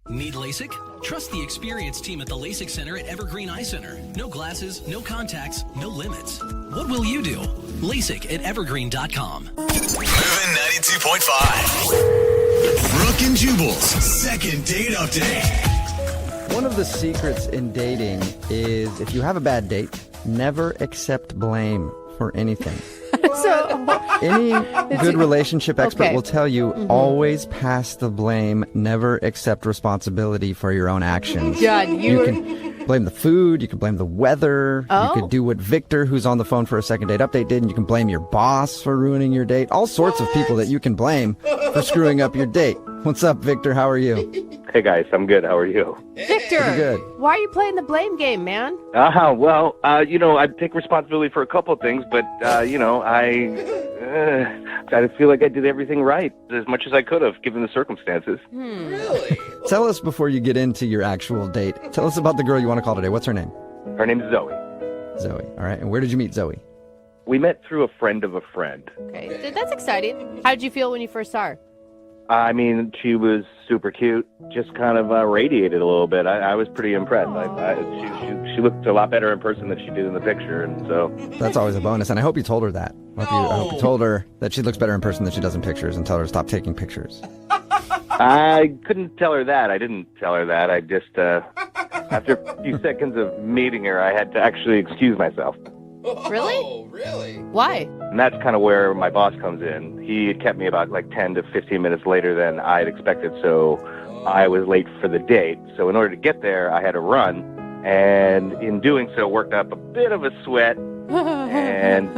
Need LASIK? Trust the experienced team at the LASIK Center at Evergreen Eye Center. No glasses, no contacts, no limits. What will you do? LASIK at evergreen.com. Moving 92.5. Brooke and Jubal's second date update. One of the secrets in dating is if you have a bad date, never accept blame for anything. Any good relationship expert will tell you, always pass the blame, never accept responsibility for your own actions. God, you can blame the food, you can blame the weather, you could do what Victor, who's on the phone for a second date update, did, and you can blame your boss for ruining your date. All sorts of people that you can blame for screwing up your date. What's up, Victor? How are you? Hey guys, I'm good. How are you? Victor, Pretty good. why are you playing the blame game, man? Well, I take responsibility for a couple of things, but, I feel like I did everything right as much as I could have, given the circumstances. Really? Tell us before you get into your actual date. Tell us about the girl you want to call today. What's her name? Her name's Zoe. Zoe. All right. And where did you meet Zoe? We met through a friend of a friend. Okay, that's exciting. How did you feel when you first saw her? I mean, she was super cute, just kind of radiated a little bit. I was pretty impressed. She looked a lot better in person than she did in the picture, and so... That's always a bonus, and I hope you told her that. I hope you told her that she looks better in person than she does in pictures, and tell her to stop taking pictures. I couldn't tell her that. I didn't tell her that. I just, after a few seconds of meeting her, I had to actually excuse myself. Really? Oh, really? Why? And that's kind of where my boss comes in. He had kept me about 10 to 15 minutes later than I had expected, so I was late for the date. So in order to get there, I had to run, and in doing so, worked up a bit of a sweat, and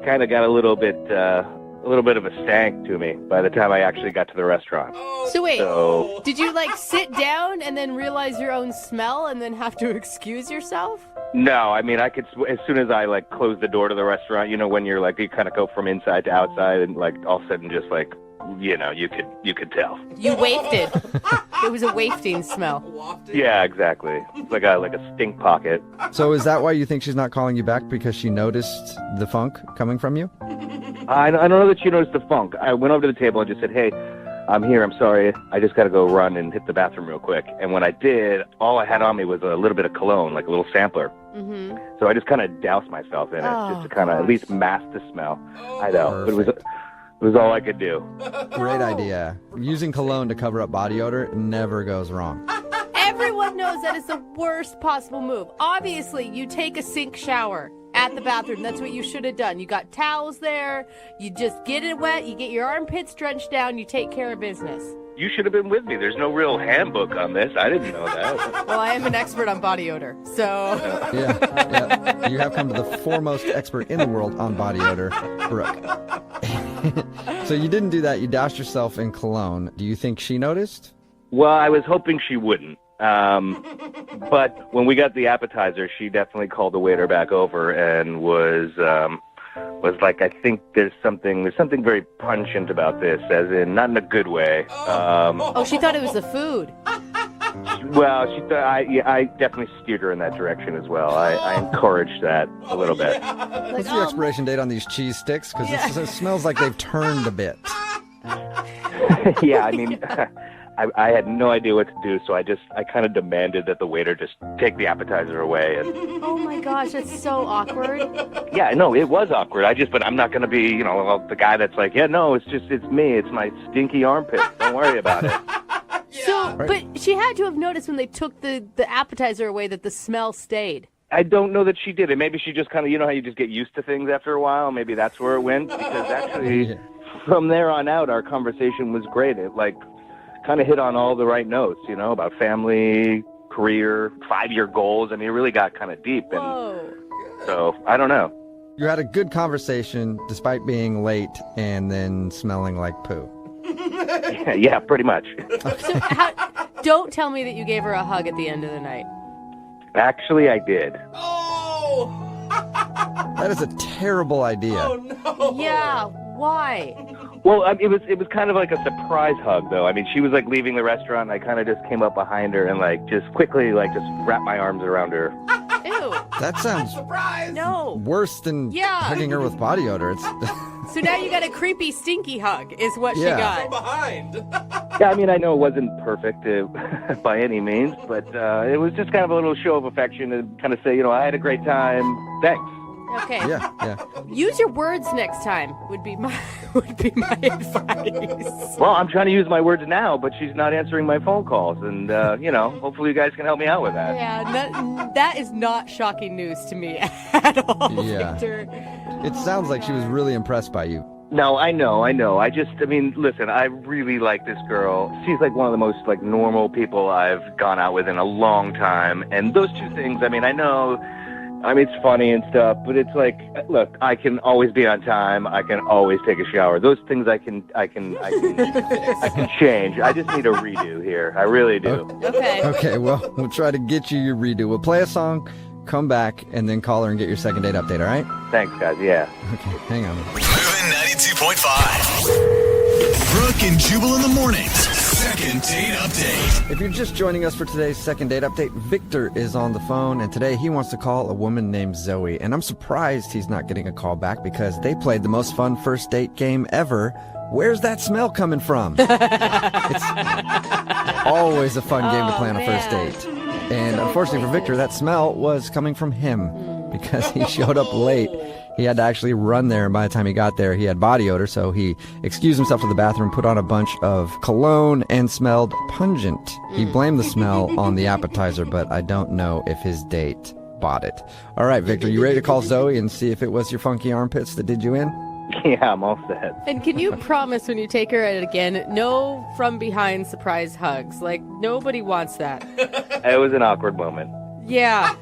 kind of got a little bit of a stank to me by the time I actually got to the restaurant. So wait, did you sit down and then realize your own smell and then have to excuse yourself? No, I mean, I could, as soon as I closed the door to the restaurant, when you're you kind of go from inside to outside, and all of a sudden just you could tell. You wafted. It was a wafting smell. Yeah, exactly. It's like a stink pocket. So is that why you think she's not calling you back, because she noticed the funk coming from you? I don't know that she noticed the funk. I went over to the table and just said, hey, I'm here. I'm sorry. I just got to go run and hit the bathroom real quick. And when I did, all I had on me was a little bit of cologne, like a little sampler. Mm-hmm. So I just kind of doused myself in it, just to kind of at least mask the smell. I know, but it was all I could do. Great idea. Using cologne to cover up body odor never goes wrong. Everyone knows that is the worst possible move. Obviously, you take a sink shower at the bathroom. That's what you should have done. You got towels there. You just get it wet. You get your armpits drenched down. You take care of business. You should have been with me. There's no real handbook on this. I didn't know that. Well, I am an expert on body odor, so... Yeah. You have come to the foremost expert in the world on body odor, Brooke. So you didn't do that. You doused yourself in cologne. Do you think she noticed? Well, I was hoping she wouldn't. But when we got the appetizer, she definitely called the waiter back over and was like, I think there's something very pungent about this, as in not in a good way. She thought it was the food. Well, she thought I definitely steered her in that direction as well. I encouraged that a little bit. What's the expiration date on these cheese sticks? Because it smells like they've turned a bit. Yeah, I mean, I had no idea what to do, so I kind of demanded that the waiter just take the appetizer away. And oh my gosh, that's so awkward. Yeah, no, it was awkward. But I'm not going to be, the guy that's like, yeah, no, it's me. It's my stinky armpit. Don't worry about it. So, but she had to have noticed when they took the appetizer away that the smell stayed. I don't know that she did it. Maybe she just kind of, how you just get used to things after a while? Maybe that's where it went. Because actually, from there on out, our conversation was great. It, kind of hit on all the right notes, about family, career, 5-year goals. I mean, it really got kind of deep. And so, I don't know. You had a good conversation despite being late and then smelling like poo. Yeah, pretty much. So don't tell me that you gave her a hug at the end of the night. Actually, I did. Oh! That is a terrible idea. Oh, no. Yeah, why? Well, it was kind of like a surprise hug, though. I mean, she was leaving the restaurant, and I kind of just came up behind her and just quickly just wrapped my arms around her. Ew. That sounds Surprise! No. worse than hugging her with body odor. So now you got a creepy, stinky hug, is what she Yeah. From got. behind. Yeah, I mean, I know it wasn't perfect by any means, but it was just kind of a little show of affection and kind of say, I had a great time. Thanks. Okay. Yeah. Use your words next time. Would be my advice. Well, I'm trying to use my words now, but she's not answering my phone calls, and hopefully you guys can help me out with that. Yeah, that is not shocking news to me at all, Yeah. Victor. It sounds like she was really impressed by you. No, I know. Listen, I really like this girl. She's like one of the most like normal people I've gone out with in a long time, and those two things. It's funny and stuff, but it's like, look, I can always be on time. I can always take a shower. Those things I can change. I just need a redo here. I really do. Okay. Okay, well, we'll try to get you your redo. We'll play a song, come back, and then call her and get your second date update, all right? Thanks, guys. Yeah. Okay, hang on. Moving 92.5. Brooke and Jubal in the mornings. Second date update. If you're just joining us for today's second date update, Victor is on the phone, and today he wants to call a woman named Zoe. And I'm surprised he's not getting a call back because they played the most fun first date game ever. Where's that smell coming from? It's always a fun game to play on a first date. And unfortunately for Victor, that smell was coming from him because he showed up late. He had to actually run there, and by the time he got there, he had body odor, so he excused himself to the bathroom, put on a bunch of cologne, and smelled pungent. He blamed the smell on the appetizer, but I don't know if his date bought it. All right, Victor, you ready to call Zoe and see if it was your funky armpits that did you in? Yeah, I'm all set. And can you promise when you take her out again, no from behind surprise hugs? Like, nobody wants that. It was an awkward moment. Yeah.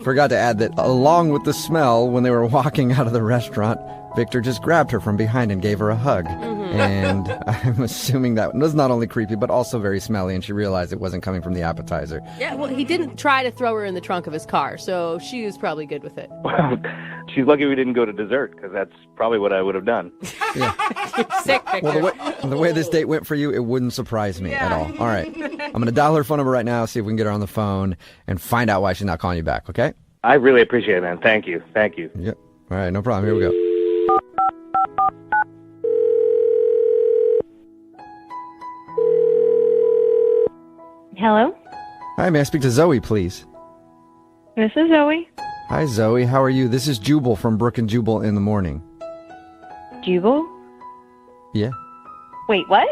Forgot to add that along with the smell, when they were walking out of the restaurant, Victor just grabbed her from behind and gave her a hug. And I'm assuming that was not only creepy, but also very smelly, and she realized it wasn't coming from the appetizer. Yeah, well, he didn't try to throw her in the trunk of his car, so she was probably good with it. Well, she's lucky we didn't go to dessert, because that's probably what I would have done. You're sick, Victor. Well, the way this date went for you, it wouldn't surprise me at all. All right. I'm going to dial her phone number right now, see if we can get her on the phone, and find out why she's not calling you back, okay? I really appreciate it, man. Thank you. Thank you. Yep. All right, no problem. Here we go. Hello, Hi, may I speak to Zoe, please? this is Zoe. Hi, Zoe. How are you? This is Jubal from Brooke and Jubal in the morning. Jubal? Yeah. Wait, what?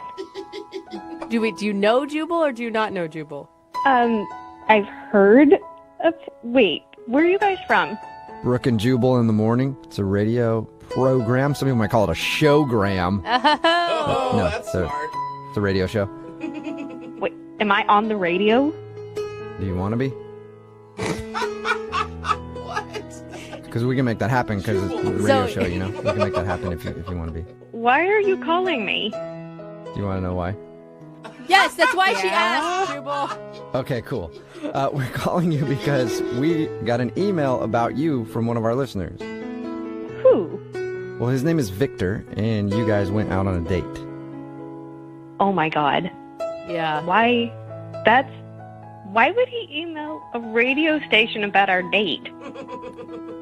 Do you know Jubal or do you not know Jubal? I've heard of. Wait, where are you guys from? Brooke and Jubal in the morning. It's a radio program. Some people might call it a showgram. Oh, No, that's so- smart. It's a radio show. Wait, am I on the radio? Do you want to be? What? Because we can make that happen because it's a radio Zoe. show, you know? We can make that happen if you want to be. Why are you calling me? Do you want to know why? Yes, that's why she Yeah. asked, Jubal. Okay, cool. We're calling you because we got an email about you from one of our listeners. Who? Well, his name is Victor, and you guys went out on a date. Oh my god. Yeah. Why? Why would he email a radio station about our date?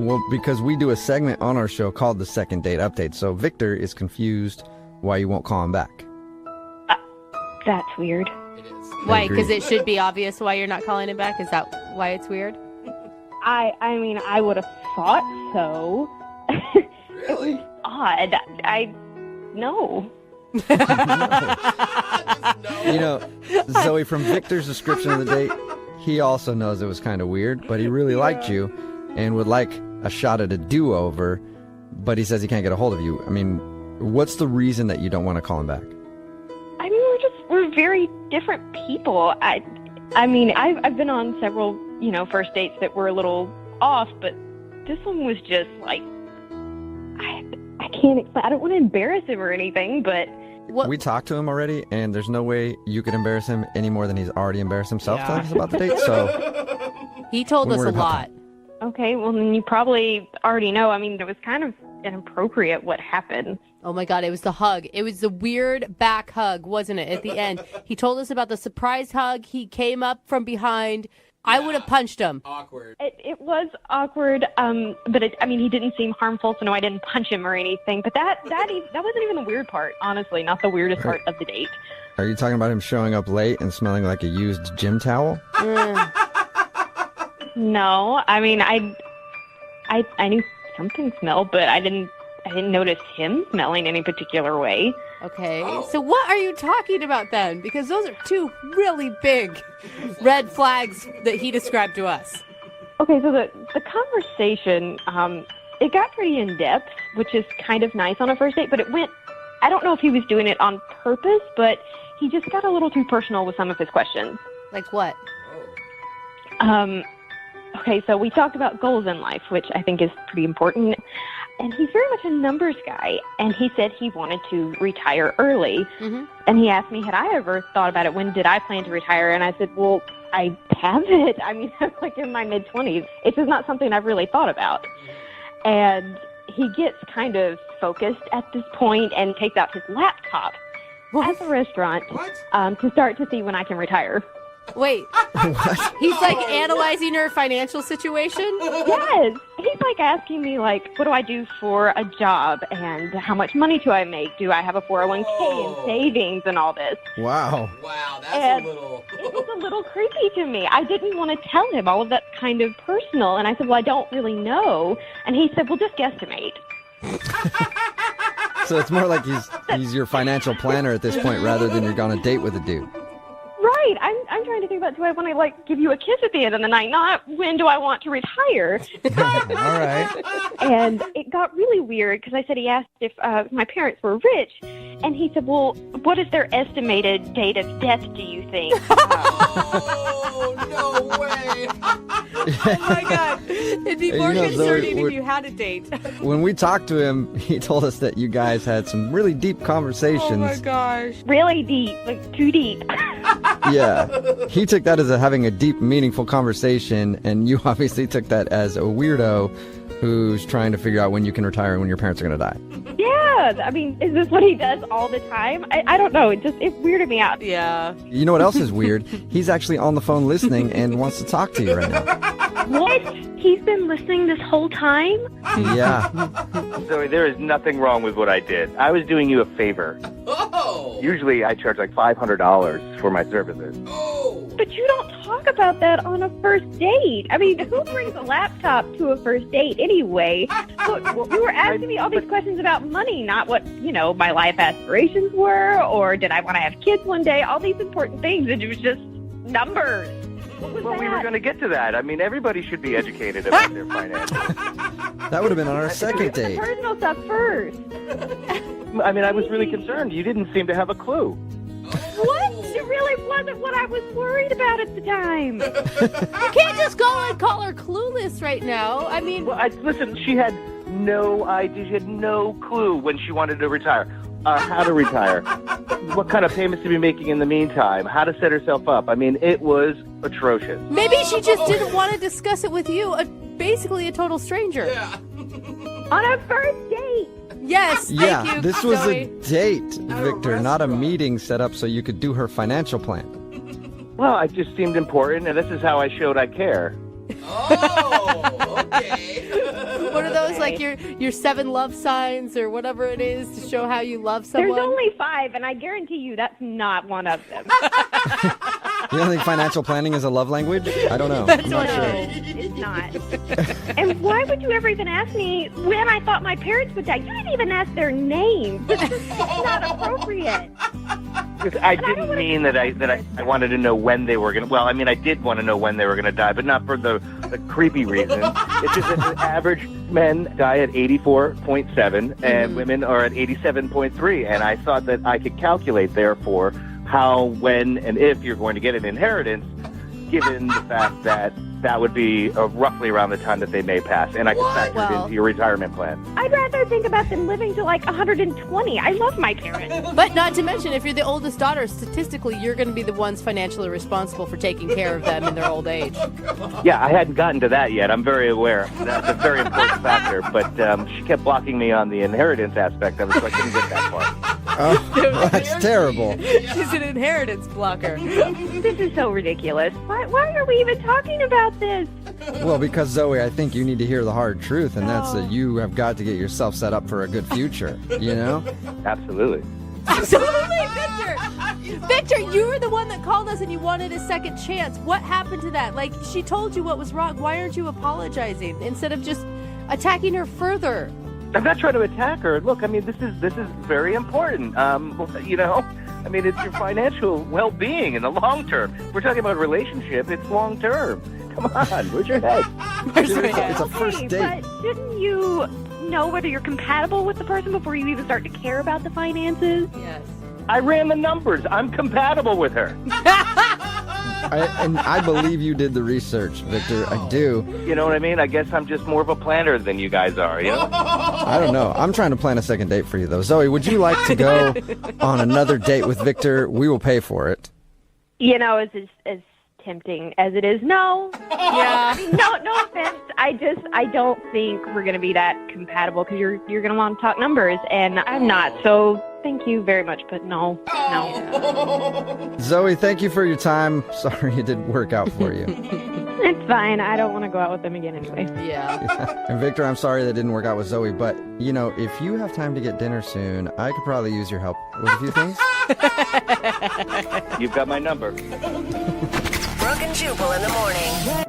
Well, because we do a segment on our show called the Second Date Update, so Victor is confused why you won't call him back. That's weird. It is. Why? agree. Because it should be obvious why you're not calling him back? Is that why it's weird? I mean, I would have thought so. Really? Odd. No. You know, Zoe, from Victor's description of the date, he also knows it was kind of weird, but he really liked you and would like a shot at a do-over, but he says he can't get a hold of you. I mean, what's the reason that you don't want to call him back? I mean, we're very different people. I mean, I've been on several, first dates that were a little off, but this one was just like, I can't explain. I don't want to embarrass him or anything, but What? We talked to him already, and there's no way you could embarrass him any more than he's already embarrassed himself Yeah. telling us about the date, so He told We're us a worried about lot. okay. Well, then you probably already know. I mean, it was kind of inappropriate what happened. Oh my God, it was the hug. It was the weird back hug, wasn't it, at the end? He told us about the surprise hug. He came up from behind, I would have punched him. Awkward. It was awkward, but he didn't seem harmful, so no, I didn't punch him or anything. But that wasn't even the weird part, honestly, not the weirdest part of the date. Are you talking about him showing up late and smelling like a used gym towel? No, I knew something smelled, but I didn't notice him smelling any particular way. Okay, so what are you talking about then? Because those are two really big red flags that he described to us. Okay, so the conversation, it got pretty in-depth, which is kind of nice on a first date, but I don't know if he was doing it on purpose, but he just got a little too personal with some of his questions. Like what? Okay, so we talked about goals in life, which I think is pretty important. And he's very much a numbers guy. And he said he wanted to retire early. Mm-hmm. And he asked me, had I ever thought about it? When did I plan to retire? And I said, well, I haven't. I'm like in my mid-20s. It's just not something I've really thought about. And he gets kind of focused at this point and takes out his laptop at the restaurant to start to see when I can retire. Wait, he's like analyzing her financial situation? Yes. He's like asking me, like, what do I do for a job and how much money do I make? Do I have a 401k and savings and all this? Wow. Wow, that's a little... It was a little creepy to me. I didn't want to tell him all of that kind of personal. And I said, well, I don't really know. And he said, well, just guesstimate. So it's more like he's your financial planner at this point rather than you're on a date with a dude. Right. I'm trying to think about, do I want to, like, give you a kiss at the end of the night? Not when do I want to retire? All right. And it got really weird because I said he asked if my parents were rich. And he said, well, what is their estimated date of death, do you think? Oh, no way. Oh, my God. It'd be more concerning if you had a date. When we talked to him, he told us that you guys had some really deep conversations. Oh, my gosh. Really deep, like too deep. Yeah. He took that as having a deep, meaningful conversation, and you obviously took that as a weirdo who's trying to figure out when you can retire and when your parents are going to die. Yeah. I mean, is this what he does all the time? I don't know. It weirded me out. Yeah. You know what else is weird? He's actually on the phone listening and wants to talk to you right now. What? He's been listening this whole time? Yeah. Zoe, there is nothing wrong with what I did. I was doing you a favor. Oh. Usually I charge like $500 for my services. Oh. But you don't talk about that on a first date. I mean, who brings a laptop to a first date anyway? Look, you were asking me all these questions about money, not what, my life aspirations were, or did I want to have kids one day, all these important things, and it was just numbers. What was Well, that? we were going to get to that. I mean, everybody should be educated about their finances. That would have been on our second The date. personal stuff first. I mean, I was really concerned. You didn't seem to have a clue. What? It really wasn't what I was worried about at the time. You can't just go and call her clueless right now. I mean... Well, listen, she had no idea. She had no clue when she wanted to retire. How to retire. What kind of payments to be making in the meantime. How to set herself up. I mean, it was atrocious. Maybe she just didn't want to discuss it with you, basically a total stranger. Yeah. On a first date. Yes, thank you, this was Zoe. a date, Victor, not a meeting set up so you could do her financial plan. Well, it just seemed important, and this is how I showed I care. Oh, okay. One of those, like your 7 love signs or whatever it is to show how you love someone. There's only 5, and I guarantee you that's not one of them. You don't think financial planning is a love language? I don't know. I'm not sure. It's not. And why would you ever even ask me when I thought my parents would die? You didn't even ask their names. It's not appropriate. Because I didn't mean that I wanted to know when they were going to... Well, I mean, I did want to know when they were going to die, but not for the creepy reason. It's just that the average men die at 84.7 and women are at 87.3. And I thought that I could calculate, therefore, how, when, and if you're going to get an inheritance, given the fact that that would be roughly around the time that they may pass. And I could factor it into your retirement plan. I'd rather think about them living to like 120. I love my parents. But not to mention, if you're the oldest daughter, statistically, you're going to be the ones financially responsible for taking care of them in their old age. Yeah, I hadn't gotten to that yet. I'm very aware. That's a very important factor. But she kept blocking me on the inheritance aspect of it, so I couldn't get that far. Oh, that's terrible. She's an inheritance blocker. This is so ridiculous. Why are we even talking about this? Well, because Zoe, I think you need to hear the hard truth, and that's that you have got to get yourself set up for a good future, you know? Absolutely. Absolutely, Victor. Victor, you were the one that called us and you wanted a second chance. What happened to that? Like, she told you what was wrong. Why aren't you apologizing instead of just attacking her further? I'm not trying to attack her. Look, I mean, this is very important. You know, I mean, it's your financial well-being in the long term. We're talking about a relationship. It's long term. Come on, where's your head? It's a first date. But shouldn't you know whether you're compatible with the person before you even start to care about the finances? Yes. I ran the numbers. I'm compatible with her. I believe you did the research, Victor. I do. You know what I mean? I guess I'm just more of a planner than you guys are, you know? I don't know. I'm trying to plan a second date for you, though. Zoe, would you like to go on another date with Victor? We will pay for it. You know, as tempting as it is, no. Yeah. No offense. I don't think we're going to be that compatible because you're going to want to talk numbers, and I'm not. So thank you very much, but no. Zoe, thank you for your time. Sorry it didn't work out for you. It's fine. I don't want to go out with them again anyway. Yeah. And Victor, I'm sorry that didn't work out with Zoe, but, you know, if you have time to get dinner soon, I could probably use your help with a few things. You've got my number. Brooke and Jubal in the morning.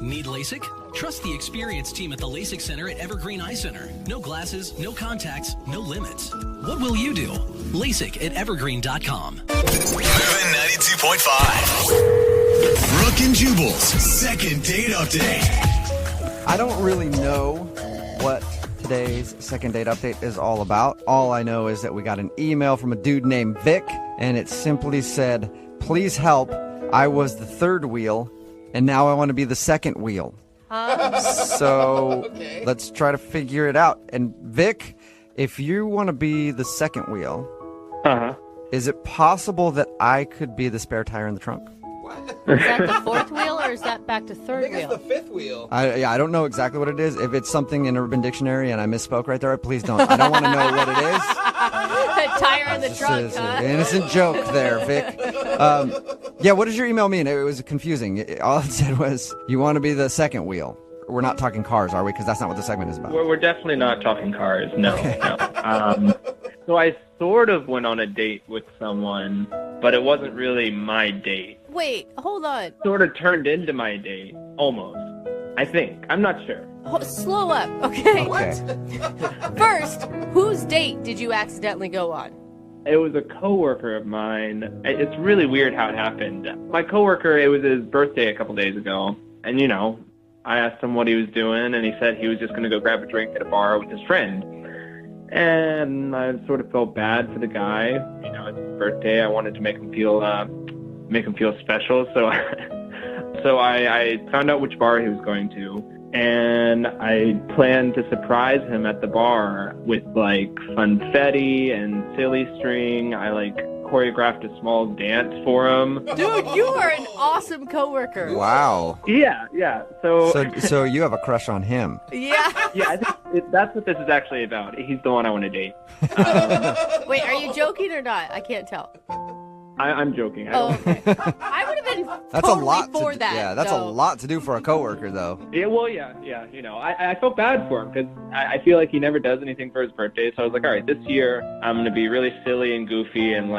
Need LASIK? Trust the experienced team at the LASIK Center at Evergreen Eye Center. No glasses, no contacts, no limits. What will you do? LASIK at evergreen.com. Moving 92.5. Brooke and Jubal's second date update. I don't really know what today's second date update is all about. All I know is that we got an email from a dude named Vic, and it simply said, "Please help. I was the third wheel, and now I want to be the second wheel." So let's try to figure it out. And Vic, if you want to be the second wheel, is it possible that I could be the spare tire in the trunk? Is that the fourth wheel or is that back to third I think wheel? it's the fifth wheel. I don't know exactly what it is. If it's something in Urban Dictionary and I misspoke right there, please don't. I don't want to know what it is. Tire in the trunk, It's huh? an innocent joke there, Vic. Yeah, what does your email mean? It was confusing. All it said was, you want to be the second wheel. We're not talking cars, are we? Because that's not what the segment is about. We're definitely not talking cars. No. So I sort of went on a date with someone, but it wasn't really my date. Wait, hold on. Sort of turned into my date, almost. I think. I'm not sure. Slow up, okay? Okay. First, whose date did you accidentally go on? It was a coworker of mine. It's really weird how it happened. My coworker, it was his birthday a couple days ago, and you know, I asked him what he was doing, and he said he was just going to go grab a drink at a bar with his friend. And I sort of felt bad for the guy. You know, it's his birthday. I wanted to make him feel special. So I found out which bar he was going to, and I planned to surprise him at the bar with like funfetti and silly string. I choreographed a small dance for him. Dude, you are an awesome coworker. Wow. Yeah. So you have a crush on him. Yeah. Yeah, I think that's what this is actually about. He's the one I want to date. Wait, are you joking or not? I can't tell. I'm joking. Okay. I would have been That's totally a lot for to, that. Yeah, that's so. a lot to do for a coworker, though. Yeah, well, yeah. You know, I felt bad for him because I feel like he never does anything for his birthday. So I was like, all right, this year I'm going to be really silly and goofy and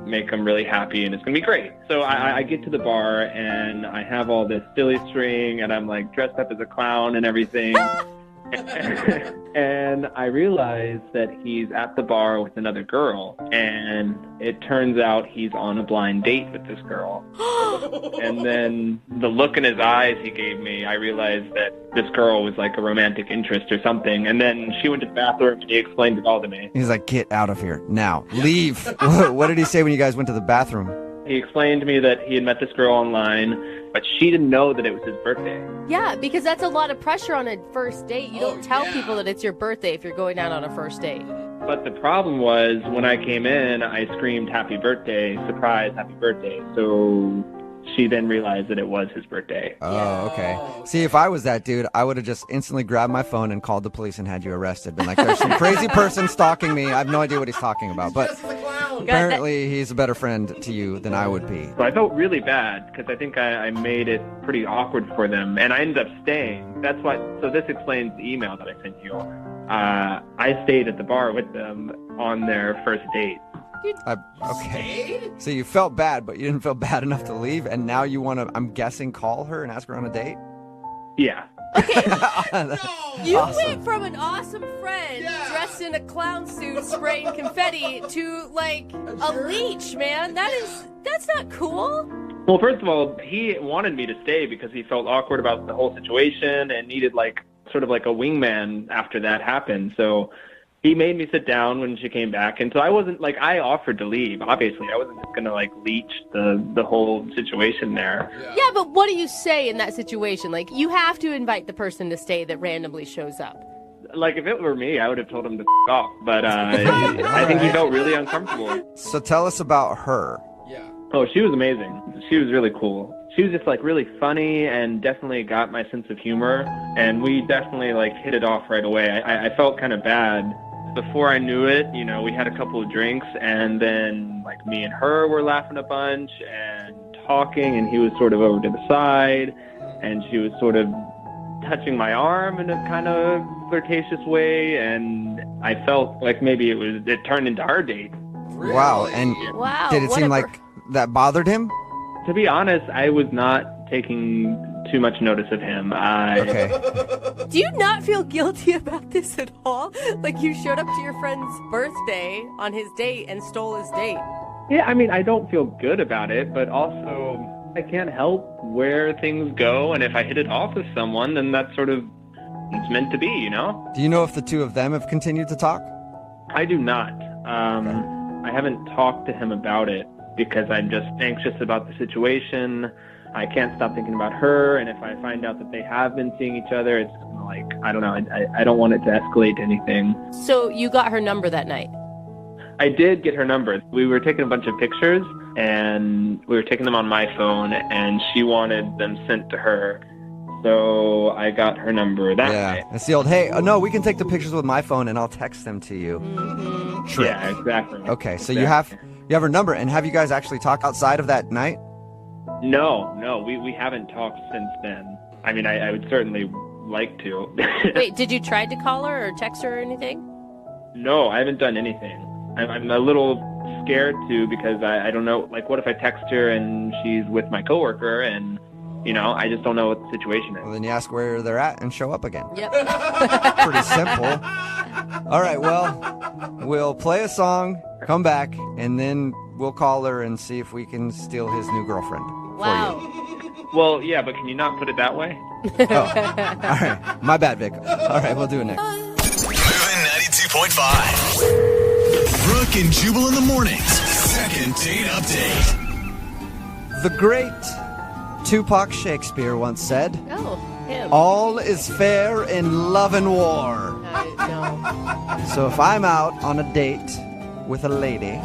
make him really happy, and it's going to be great. So I get to the bar and I have all this silly string and I'm dressed up as a clown and everything. And I realized that he's at the bar with another girl, and it turns out he's on a blind date with this girl. And then the look in his eyes he gave me, I realized that this girl was like a romantic interest or something. And then she went to the bathroom and he explained it all to me. He's like, get out of here now. Leave. What did he say when you guys went to the bathroom? He explained to me that he had met this girl online, but she didn't know that it was his birthday. Yeah, because that's a lot of pressure on a first date. You don't tell people that it's your birthday if you're going out on a first date. But the problem was, when I came in, I screamed, "Happy birthday, surprise, happy birthday." So she then realized that it was his birthday. Oh, okay. See, if I was that dude, I would have just instantly grabbed my phone and called the police and had you arrested. Been like, there's some crazy person stalking me. I have no idea what he's talking about. But apparently he's a better friend to you than I would be. So I felt really bad because I think I made it pretty awkward for them. And I ended up staying. That's why. So this explains the email that I sent you. I stayed at the bar with them on their first date. Okay. So you felt bad, but you didn't feel bad enough to leave, and now you want to, I'm guessing, call her and ask her on a date? Yeah. Okay. You went from an awesome friend dressed in a clown suit spraying confetti to, like, a leech, man. That's not cool. Well, first of all, he wanted me to stay because he felt awkward about the whole situation and needed, like, sort of like a wingman after that happened. So he made me sit down when she came back. And so I wasn't, like, I offered to leave. Obviously, I wasn't just going to, like, leech the whole situation there. Yeah, but what do you say in that situation? Like, you have to invite the person to stay that randomly shows up. Like, if it were me, I would have told him to off. But I think he felt really uncomfortable. So tell us about her. Yeah. Oh, she was amazing. She was really cool. She was just, like, really funny and definitely got my sense of humor. And we definitely, like, hit it off right away. I felt kind of bad. Before I knew it, you know, we had a couple of drinks, and then, like, me and her were laughing a bunch and talking, and he was sort of over to the side, and she was sort of touching my arm in a kind of flirtatious way, and I felt like maybe it turned into our date. Really? Wow. And did it seem like that bothered him? To be honest, I was not taking too much notice of him. Okay. Do you not feel guilty about this at all? Like, you showed up to your friend's birthday on his date and stole his date. Yeah, I mean, I don't feel good about it, but also I can't help where things go, and if I hit it off with someone, then that's sort of, it's meant to be, you know? Do you know if the two of them have continued to talk? I do not. I haven't talked to him about it because I'm just anxious about the situation. I can't stop thinking about her, and if I find out that they have been seeing each other, it's just gonna, like, I don't know, I don't want it to escalate to anything. So you got her number that night? I did get her number. We were taking a bunch of pictures, and we were taking them on my phone, and she wanted them sent to her. So I got her number that night. It's the old, hey, no, we can take the pictures with my phone, and I'll text them to you. Mm-hmm. Trick. Yeah, exactly. Okay, so you have her number, and have you guys actually talked outside of that night? No, we haven't talked since then. I mean, I would certainly like to. Wait, did you try to call her or text her or anything? No, I haven't done anything. I'm a little scared too because I don't know, like, what if I text her and she's with my coworker and, you know, I just don't know what the situation is. Well, then you ask where they're at and show up again. Yep. Pretty simple. All right, well, we'll play a song, come back, and then we'll call her and see if we can steal his new girlfriend. Wow. For you. Well, yeah, but can you not put it that way? Oh, all right. My bad, Vic. All right, we'll do it next. Moving 92.5. Brooke and Jubal in the mornings. Second date update. The great Tupac Shakespeare once said, Oh, him. all is fair in love and war. No. So if I'm out on a date with a lady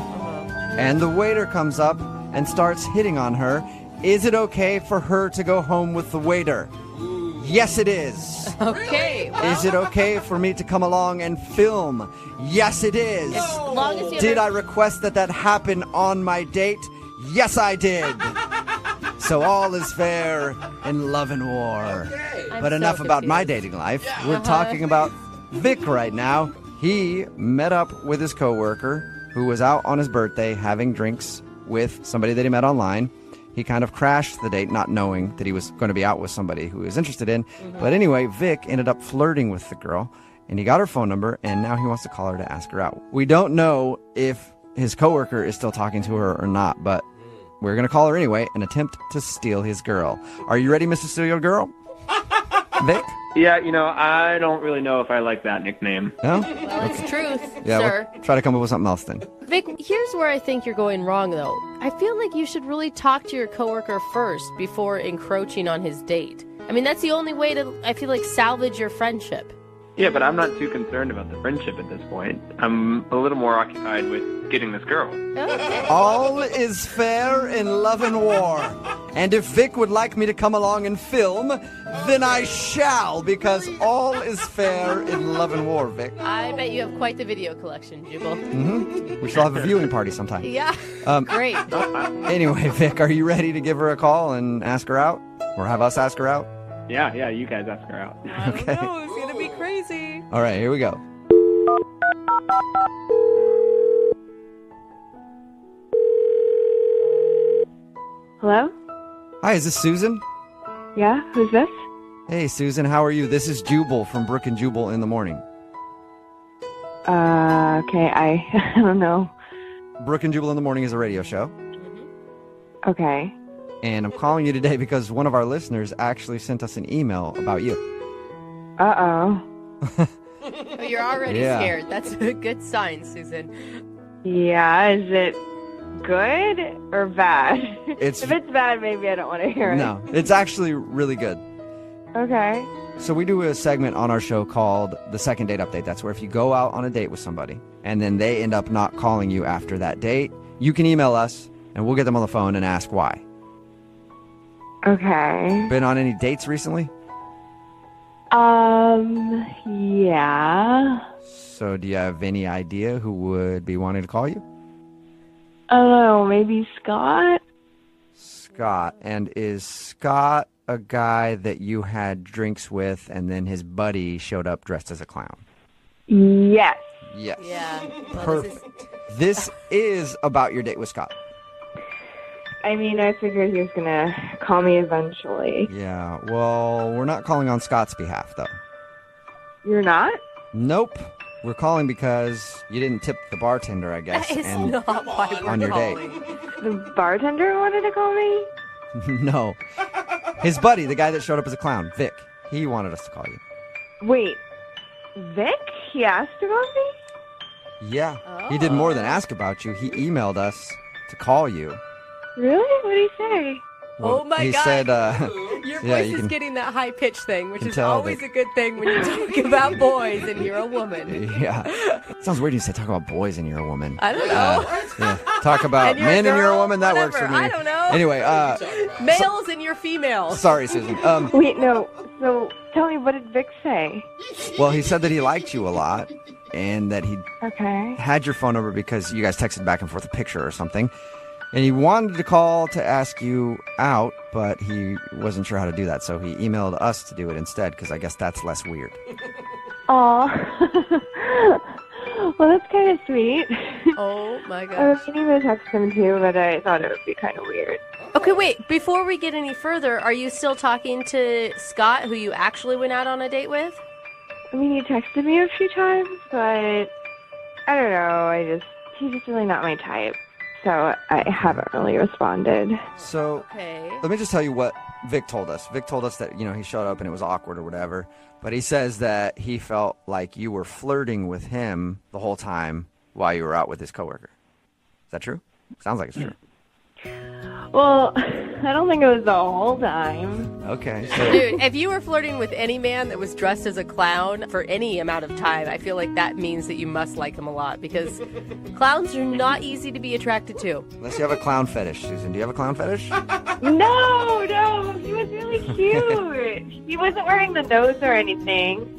and the waiter comes up and starts hitting on her, is it okay for her to go home with the waiter? Yes, it is. Okay. Well, Is it okay for me to come along and film? Yes, it is. as long as you Did I request that happen on my date? Yes, I did. So all is fair in love and war. I'm But so enough about my confused. dating life. We're talking about Vic right now. He met up with his coworker who was out on his birthday having drinks with somebody that he met online. He kind of crashed the date, not knowing that he was going to be out with somebody who he was interested in. But anyway, Vic ended up flirting with the girl, and he got her phone number, and now he wants to call her to ask her out. We don't know if his coworker is still talking to her or not, but we're going to call her anyway and attempt to steal his girl. Are you ready, Mr. Steal Your Girl? Vic? Yeah, I don't really know if I like that nickname. No? Well, it's truth, Yeah, sir. we'll try to come up with something else then. Vic, here's where I think you're going wrong, though. I feel like you should really talk to your coworker first before encroaching on his date. I mean, that's the only way to, I feel like, salvage your friendship. Yeah, but I'm not too concerned about the friendship at this point. I'm a little more occupied with getting this girl. Okay. All is fair in love and war. And if Vic would like me to come along and film, then I shall, because all is fair in love and war, Vic. I bet you have quite the video collection, Jubal. We shall have a viewing party sometime. Yeah. Great. Anyway, Vic, are you ready to give her a call and ask her out? Or have us ask her out? Yeah, you guys ask her out. I don't know. It's going to be crazy. All right, here we go. Hello? Hi, is this Susan? Yeah, who's this? Hey, Susan, how are you? This is Jubal from Brook and Jubal in the Morning. Okay, I don't know. Brook and Jubal in the Morning is a radio show. Okay. And I'm calling you today because one of our listeners actually sent us an email about you. Uh-oh. Oh, you're already scared. That's a good sign, Susan. Yeah, is it good or bad? It's If it's bad, maybe I don't want to hear it. No, it's actually really good. Okay. So we do a segment on our show called the Second Date Update. That's where if you go out on a date with somebody and then they end up not calling you after that date, you can email us and we'll get them on the phone and ask why. Okay. Been on any dates recently? Yeah. So do you have any idea who would be wanting to call you? I don't know, maybe Scott? Scott. And is Scott a guy that you had drinks with and then his buddy showed up dressed as a clown? Yes. Yes. Yeah. Well, Perfect. This is about your date with Scott. I mean, I figured he was going to call me eventually. Yeah, well, we're not calling on Scott's behalf, though. You're not? Nope. We're calling because you didn't tip the bartender, I guess. That is and not why we're on your calling. The bartender wanted to call me? No. His buddy, the guy that showed up as a clown, Vic, he wanted us to call you. Wait, Vic? He asked about me? Yeah. He did more than ask about you. He emailed us to call you. Really? What did he say? Well, Oh my he God. said, Your yeah, voice you is can- getting that high pitch thing, which can is tell always that- a good thing when you talk about boys and you're a woman. yeah. Sounds weird you say talk about boys and you're a woman. I don't know. Yeah. Talk about And you're a men and you're a girl, woman, that works for whatever. me. I don't know. Anyway, Males and you're females. sorry, Susan. Wait, no. So, tell me, what did Vic say? Well, he said that he liked you a lot and that he Okay. had your phone number because you guys texted back and forth a picture or something. And he wanted to call to ask you out, but he wasn't sure how to do that. So he emailed us to do it instead because I guess that's less weird. Aw. Well, that's kind of sweet. Oh my I gosh. was meaning to text him too, but I thought it would be kind of weird. Okay, wait. Before we get any further, are you still talking to Scott, who you actually went out on a date with? I mean, he texted me a few times, but I don't know. He's just really not my type. So I haven't really responded. So Okay. let me just tell you what Vic told us. Vic told us that, he showed up and it was awkward or whatever. But he says that he felt like you were flirting with him the whole time while you were out with his coworker. Is that true? Sounds like it's true. Well, I don't think it was the whole time. Okay. So Dude, if you were flirting with any man that was dressed as a clown for any amount of time, I feel like that means that you must like him a lot because clowns are not easy to be attracted to. unless you have a clown fetish, Susan. Do you have a clown fetish? No, he was really cute. He wasn't wearing the nose or anything.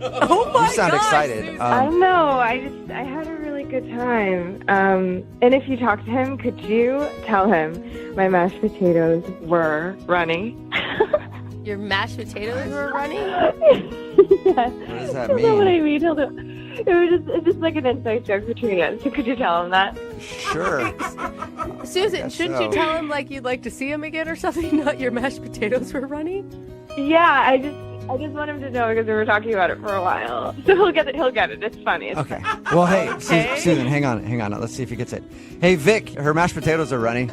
Oh my You sound gosh, excited. Susan. I don't know. I had a really good time. And if you talk to him, could you tell him my mashed potatoes were runny? Your mashed potatoes were running? Yes. What does that That's not what mean? I mean. It's just like an inside joke between us. So could you tell him that? Sure. Susan, shouldn't you tell him like you'd like to see him again or something? Not your mashed potatoes were runny. Yeah, I just want him to know because we were talking about it for a while. So he'll get it. It's funny. It's Okay. Well, hey, Susan, hang on. Let's see if he gets it. Hey, Vic, her mashed potatoes are runny.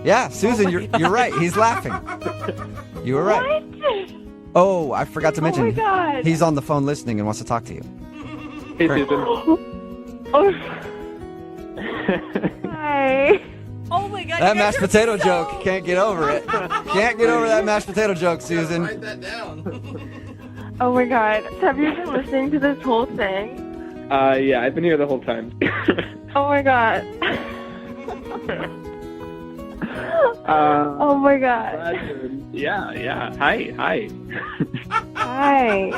Yeah, Susan, you're right. He's laughing. You were right. What? Oh, I forgot to mention. Oh my God. He's on the phone listening and wants to talk to you. Hey, Susan. Oh. Hi. Oh my God. That mashed potato joke. Can't get over it. Can't get over that mashed potato joke, Susan. Write that down. Oh my God. Have you been listening to this whole thing? Yeah, I've been here the whole time. Oh my God. Oh my God. Yeah. Hi. Hi.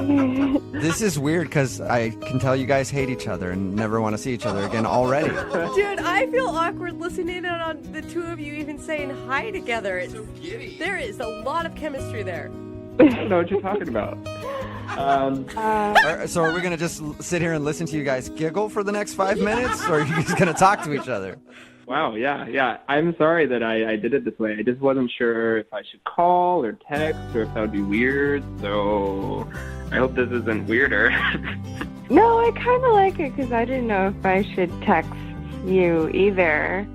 This is weird because I can tell you guys hate each other and never want to see each other again already. Dude, I feel awkward listening in on the two of you even saying hi together. So giddy. There is a lot of chemistry there. I don't know what you're talking about. So are we going to just sit here and listen to you guys giggle for the next 5 minutes? Or are you just going to talk to each other? Wow, yeah. I'm sorry that I did it this way. I just wasn't sure if I should call or text or if that would be weird. So I hope this isn't weirder. No, I kind of like it because I didn't know if I should text you either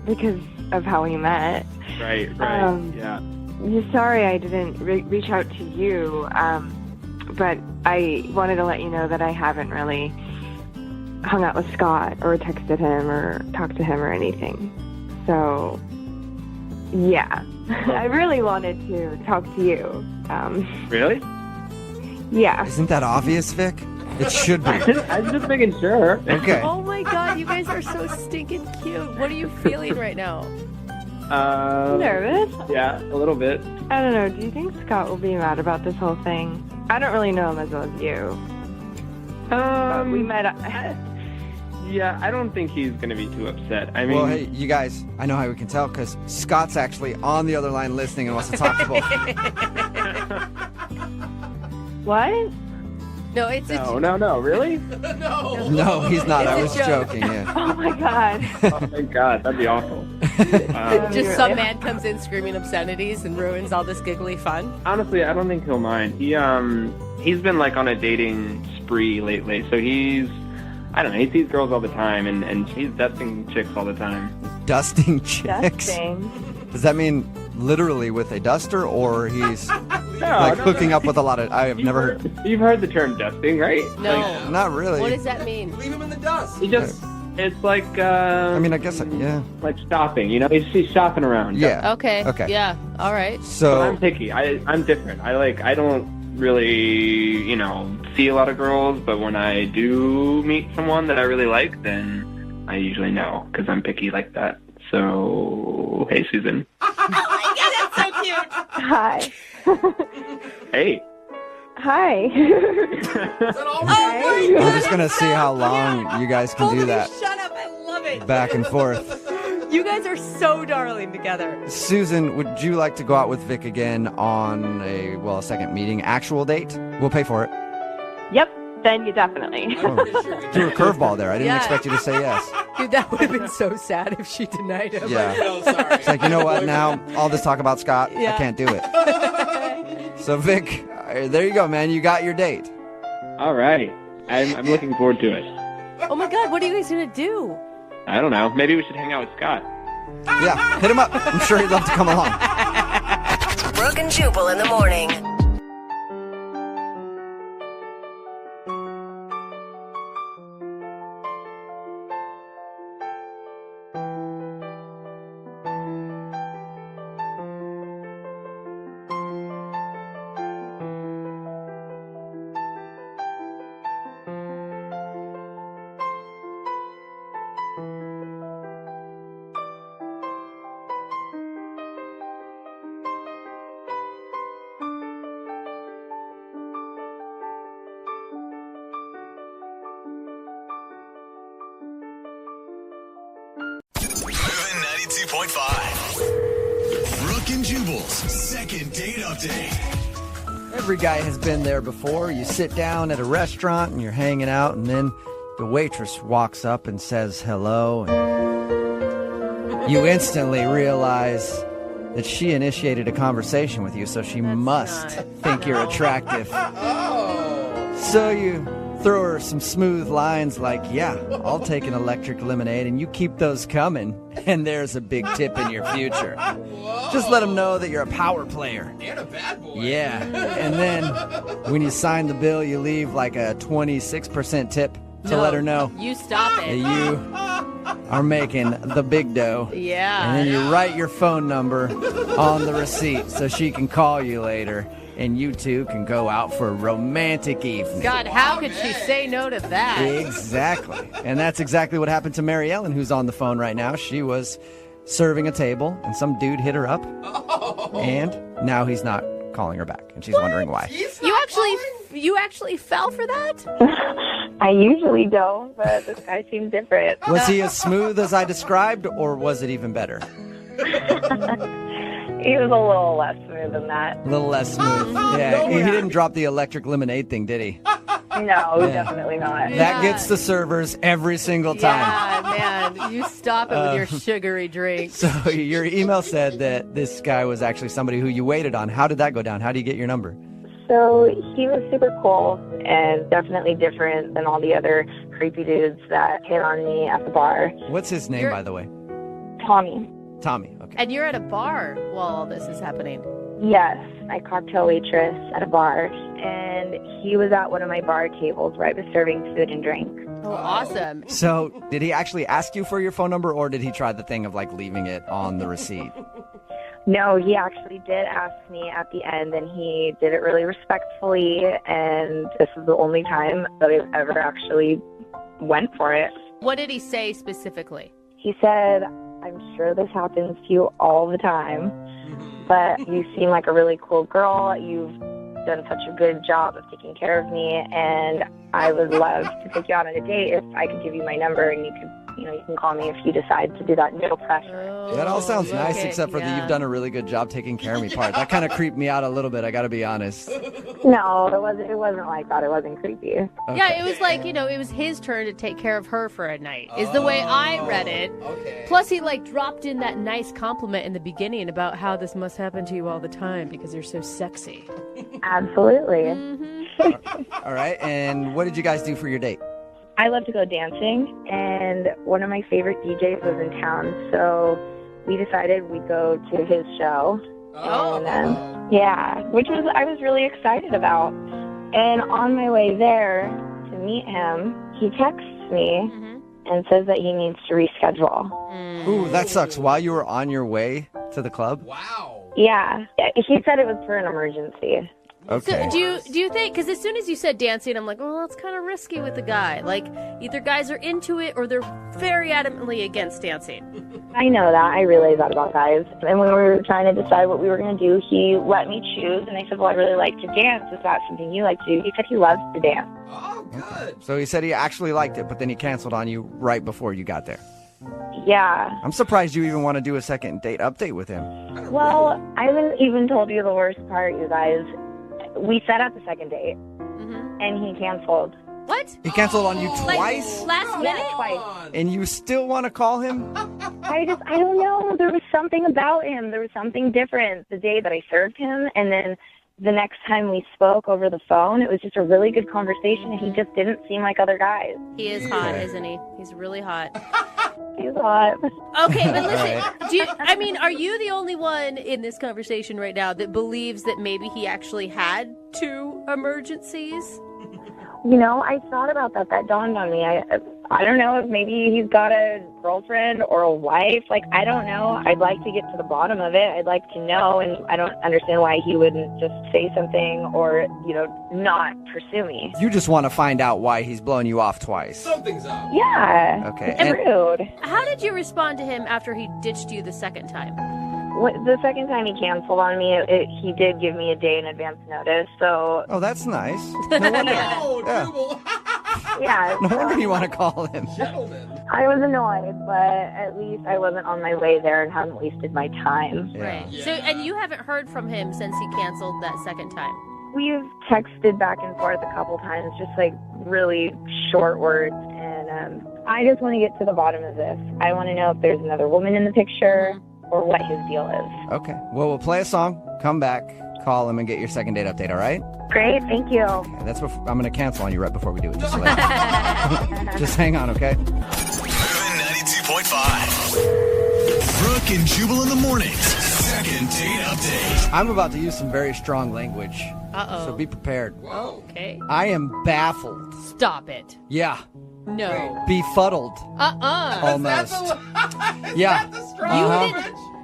because of how we met. Right, yeah. Sorry I didn't reach out to you, but I wanted to let you know that I haven't really hung out with Scott or texted him or talked to him or anything. So, yeah. I really wanted to talk to you. Really? Yeah. Isn't that obvious, Vic? It should be. I'm just making sure. Okay. Oh my God, you guys are so stinking cute. What are you feeling right now? Nervous? Yeah, a little bit. I don't know. Do you think Scott will be mad about this whole thing? I don't really know him as well as you. We met. Yeah, I don't think he's going to be too upset. I mean, Well, hey, you guys, I know how we can tell because Scott's actually on the other line listening and wants to talk to both. What? No, it's No, really? No. No, he's not. It's I a was joke. joking, yeah. Oh my God. Oh my God, that'd be awful. just some man comes in screaming obscenities and ruins all this giggly fun. Honestly, I don't think he'll mind. He's been like on a dating spree lately, so I don't know, he sees girls all the time, and he's dusting chicks all the time. Dusting chicks? Dusting. Does that mean literally with a duster, or he's No, hooking up with a lot of... I have never heard... You've heard the term dusting, right? No. Not really. What does that mean? Leave him in the dust. It's like, I mean, I guess, yeah. like shopping, you know? He's shopping around. Yeah. Okay. Okay. Yeah. All right. But So... I'm picky. I'm different. I don't really, see a lot of girls, but when I do meet someone that I really like, then I usually know, because I'm picky like that. So, hey, Susan. That's so cute. Hi. Hey. Hi. Is that all right? We're just going to see how long you guys can do that Shut up. I love it. back and forth. You guys are so darling together. Susan, would you like to go out with Vic again on a second meeting, actual date? We'll pay for it. Yep. Then you definitely. Threw a curveball there. I didn't Yeah. expect you to say yes. Dude, that would have been so sad if she denied him. Yeah. No, sorry. It's like, you know what, now all this talk about Scott, I Yeah. can't do it. So, Vic, there you go, man. You got your date. All right. I'm looking forward to it. Oh my God, what are you guys going to do? I don't know. Maybe we should hang out with Scott. Yeah, hit him up. I'm sure he'd love to come along. Brooke and Jubal in the morning. Moving 92.5. Brooke and Jubal's second date update. Every guy has been there before. You sit down at a restaurant and you're hanging out, and then the waitress walks up and says hello. And you instantly realize that she initiated a conversation with you, so she must think you're attractive. So you throw her some smooth lines like, yeah, I'll take an electric lemonade, and you keep those coming, and there's a big tip in your future. Just let them know that you're a power player. And a bad boy. Yeah. And then when you sign the bill, you leave like a 26% tip to let her know You stop that it. you are making the big dough. Yeah. And then you write your phone number on the receipt so she can call you later, and you two can go out for a romantic evening. God, how could she say no to that? Exactly. And that's exactly what happened to Mary Ellen, who's on the phone right now. She was serving a table, and some dude hit her up, and now he's not calling her back, and she's wondering why. You actually fell for that? I usually don't, but this guy seems different. Was he as smooth as I described, or was it even better? He was a little less smooth than that. A little less smooth. Yeah, he didn't drop the electric lemonade thing, did he? No, definitely not. That gets the servers every single time. Yeah, man. You stop it with your sugary drink. So your email said that this guy was actually somebody who you waited on. How did that go down? How do you get your number? So he was super cool and definitely different than all the other creepy dudes that hit on me at the bar. What's his name, by the way? Tommy. Tommy, okay. And you're at a bar while all this is happening. Yes, I cocktail waitress at a bar, and he was at one of my bar tables where I was serving food and drink. Oh, awesome. So did he actually ask you for your phone number, or did he try the thing of like leaving it on the receipt? No, he actually did ask me at the end, and he did it really respectfully, and this is the only time that I've ever actually went for it. What did he say specifically? He said, I'm sure this happens to you all the time, but you seem like a really cool girl. You've done such a good job of taking care of me, and I would love to take you out on a date if I could give you my number, and you can call me if you decide to do that. No pressure. Oh, That all sounds nice, okay, except for the yeah. you've done a really good job taking care of me part. That kind of creeped me out a little bit, I gotta be honest. No, it wasn't like that. It wasn't creepy. Okay. Yeah, it was like, it was his turn to take care of her for a night, is the way I read it. Okay. Plus, he dropped in that nice compliment in the beginning about how this must happen to you all the time because you're so sexy. Absolutely. All right, and what did you guys do for your date? I love to go dancing, and one of my favorite DJs was in town, so we decided we'd go to his show. Oh. And which I was really excited about. And on my way there to meet him, he texts me and says that he needs to reschedule. Ooh, that sucks. While you were on your way to the club? Wow. Yeah, he said it was for an emergency. Okay. So do you think, because as soon as you said dancing, I'm like, well, it's kind of risky with the guy. Like, either guys are into it or they're very adamantly against dancing. I know that. I realize that about guys. And when we were trying to decide what we were going to do, he let me choose, and I said, well, I really like to dance. Is that something you like to do? He said he loves to dance. Oh, good. So he said he actually liked it, but then he canceled on you right before you got there. Yeah. I'm surprised you even want to do a second date update with him. Well, I haven't even told you the worst part, you guys. We set up the second date, and he canceled. What? He canceled on you twice? Last minute? Twice. And you still want to call him? I don't know. There was something about him. There was something different the day that I served him, and then the next time we spoke over the phone, it was just a really good conversation, and he just didn't seem like other guys. He is hot, isn't he? He's really hot. He's hot. Okay, but listen, are you the only one in this conversation right now that believes that maybe he actually had 2 emergencies? I thought about that. That dawned on me. I don't know if maybe he's got a girlfriend or a wife. I don't know. I'd like to get to the bottom of it. I'd like to know, and I don't understand why he wouldn't just say something or, not pursue me. You just want to find out why he's blowing you off twice. Something's up. Yeah. Okay. It's rude. How did you respond to him after he ditched you the second time? The second time he canceled on me, he did give me a day in advance notice, so... Oh, that's nice. No wonder, Oh, Jubal. Yeah. no wonder you want to call him. Gentlemen. I was annoyed, but at least I wasn't on my way there and hadn't wasted my time. Yeah. Right. So, and you haven't heard from him since he canceled that second time? We've texted back and forth a couple times, just like really short words, and I just want to get to the bottom of this. I want to know if there's another woman in the picture or what his deal is. Okay. Well, we'll play a song, come back, call him, and get your second date update, all right? Great, thank you. Okay, that's what I'm going to cancel on you right before we do it. Just, just hang on, okay? Moving 92.5. Brooke and Jubal in the mornings. Second date update. I'm about to use some very strong language. Uh-oh. So be prepared. Okay. I am baffled. Stop it. Yeah. No. Befuddled. Almost. Yeah.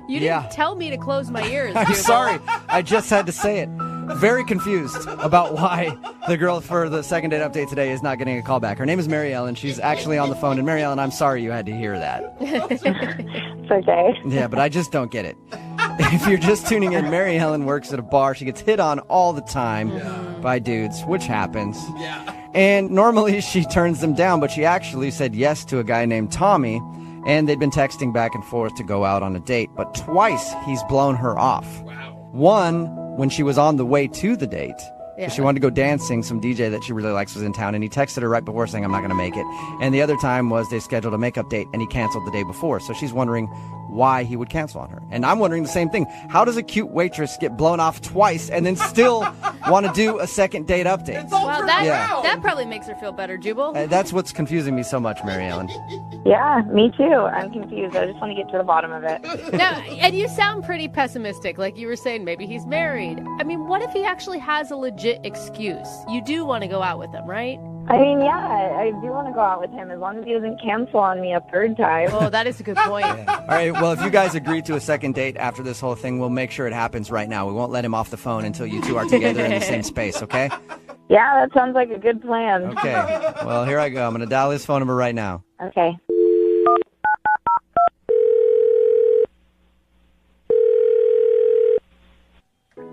You didn't tell me to close my ears. I'm Jubal. sorry. I just had to say it. Very confused about why the girl for the second date update today is not getting a call back. Her name is Mary Ellen. She's actually on the phone. And Mary Ellen, I'm sorry you had to hear that. It's okay. Yeah, but I just don't get it. If you're just tuning in, Mary Ellen works at a bar. She gets hit on all the time by dudes, which happens. Yeah. And normally she turns them down, but she actually said yes to a guy named Tommy. And they'd been texting back and forth to go out on a date. But twice he's blown her off. Wow. One, when she was on the way to the date. Yeah. She wanted to go dancing. Some DJ that she really likes was in town, and he texted her right before saying, I'm not going to make it. And the other time was they scheduled a makeup date, and he canceled the day before. So she's wondering why he would cancel on her. And I'm wondering the same thing. How does a cute waitress get blown off twice and then still want to do a second date update? Well, that Yeah. that probably makes her feel better, Jubal. That's what's confusing me so much, Mary Ellen. Yeah, me too. I'm confused. I just want to get to the bottom of it. No, and you sound pretty pessimistic. Like you were saying, maybe he's married. I mean, what if he actually has a legit excuse? You do want to go out with him, right? I mean, yeah, I do want to go out with him as long as he doesn't cancel on me a third time. Oh, that is a good point. All right, well, if you guys agree to a second date after this whole thing, we'll make sure it happens right now. We won't let him off the phone until you two are together in the same space, okay? Yeah, that sounds like a good plan. Okay. Well, here I go. I'm going to dial his phone number right now. Okay.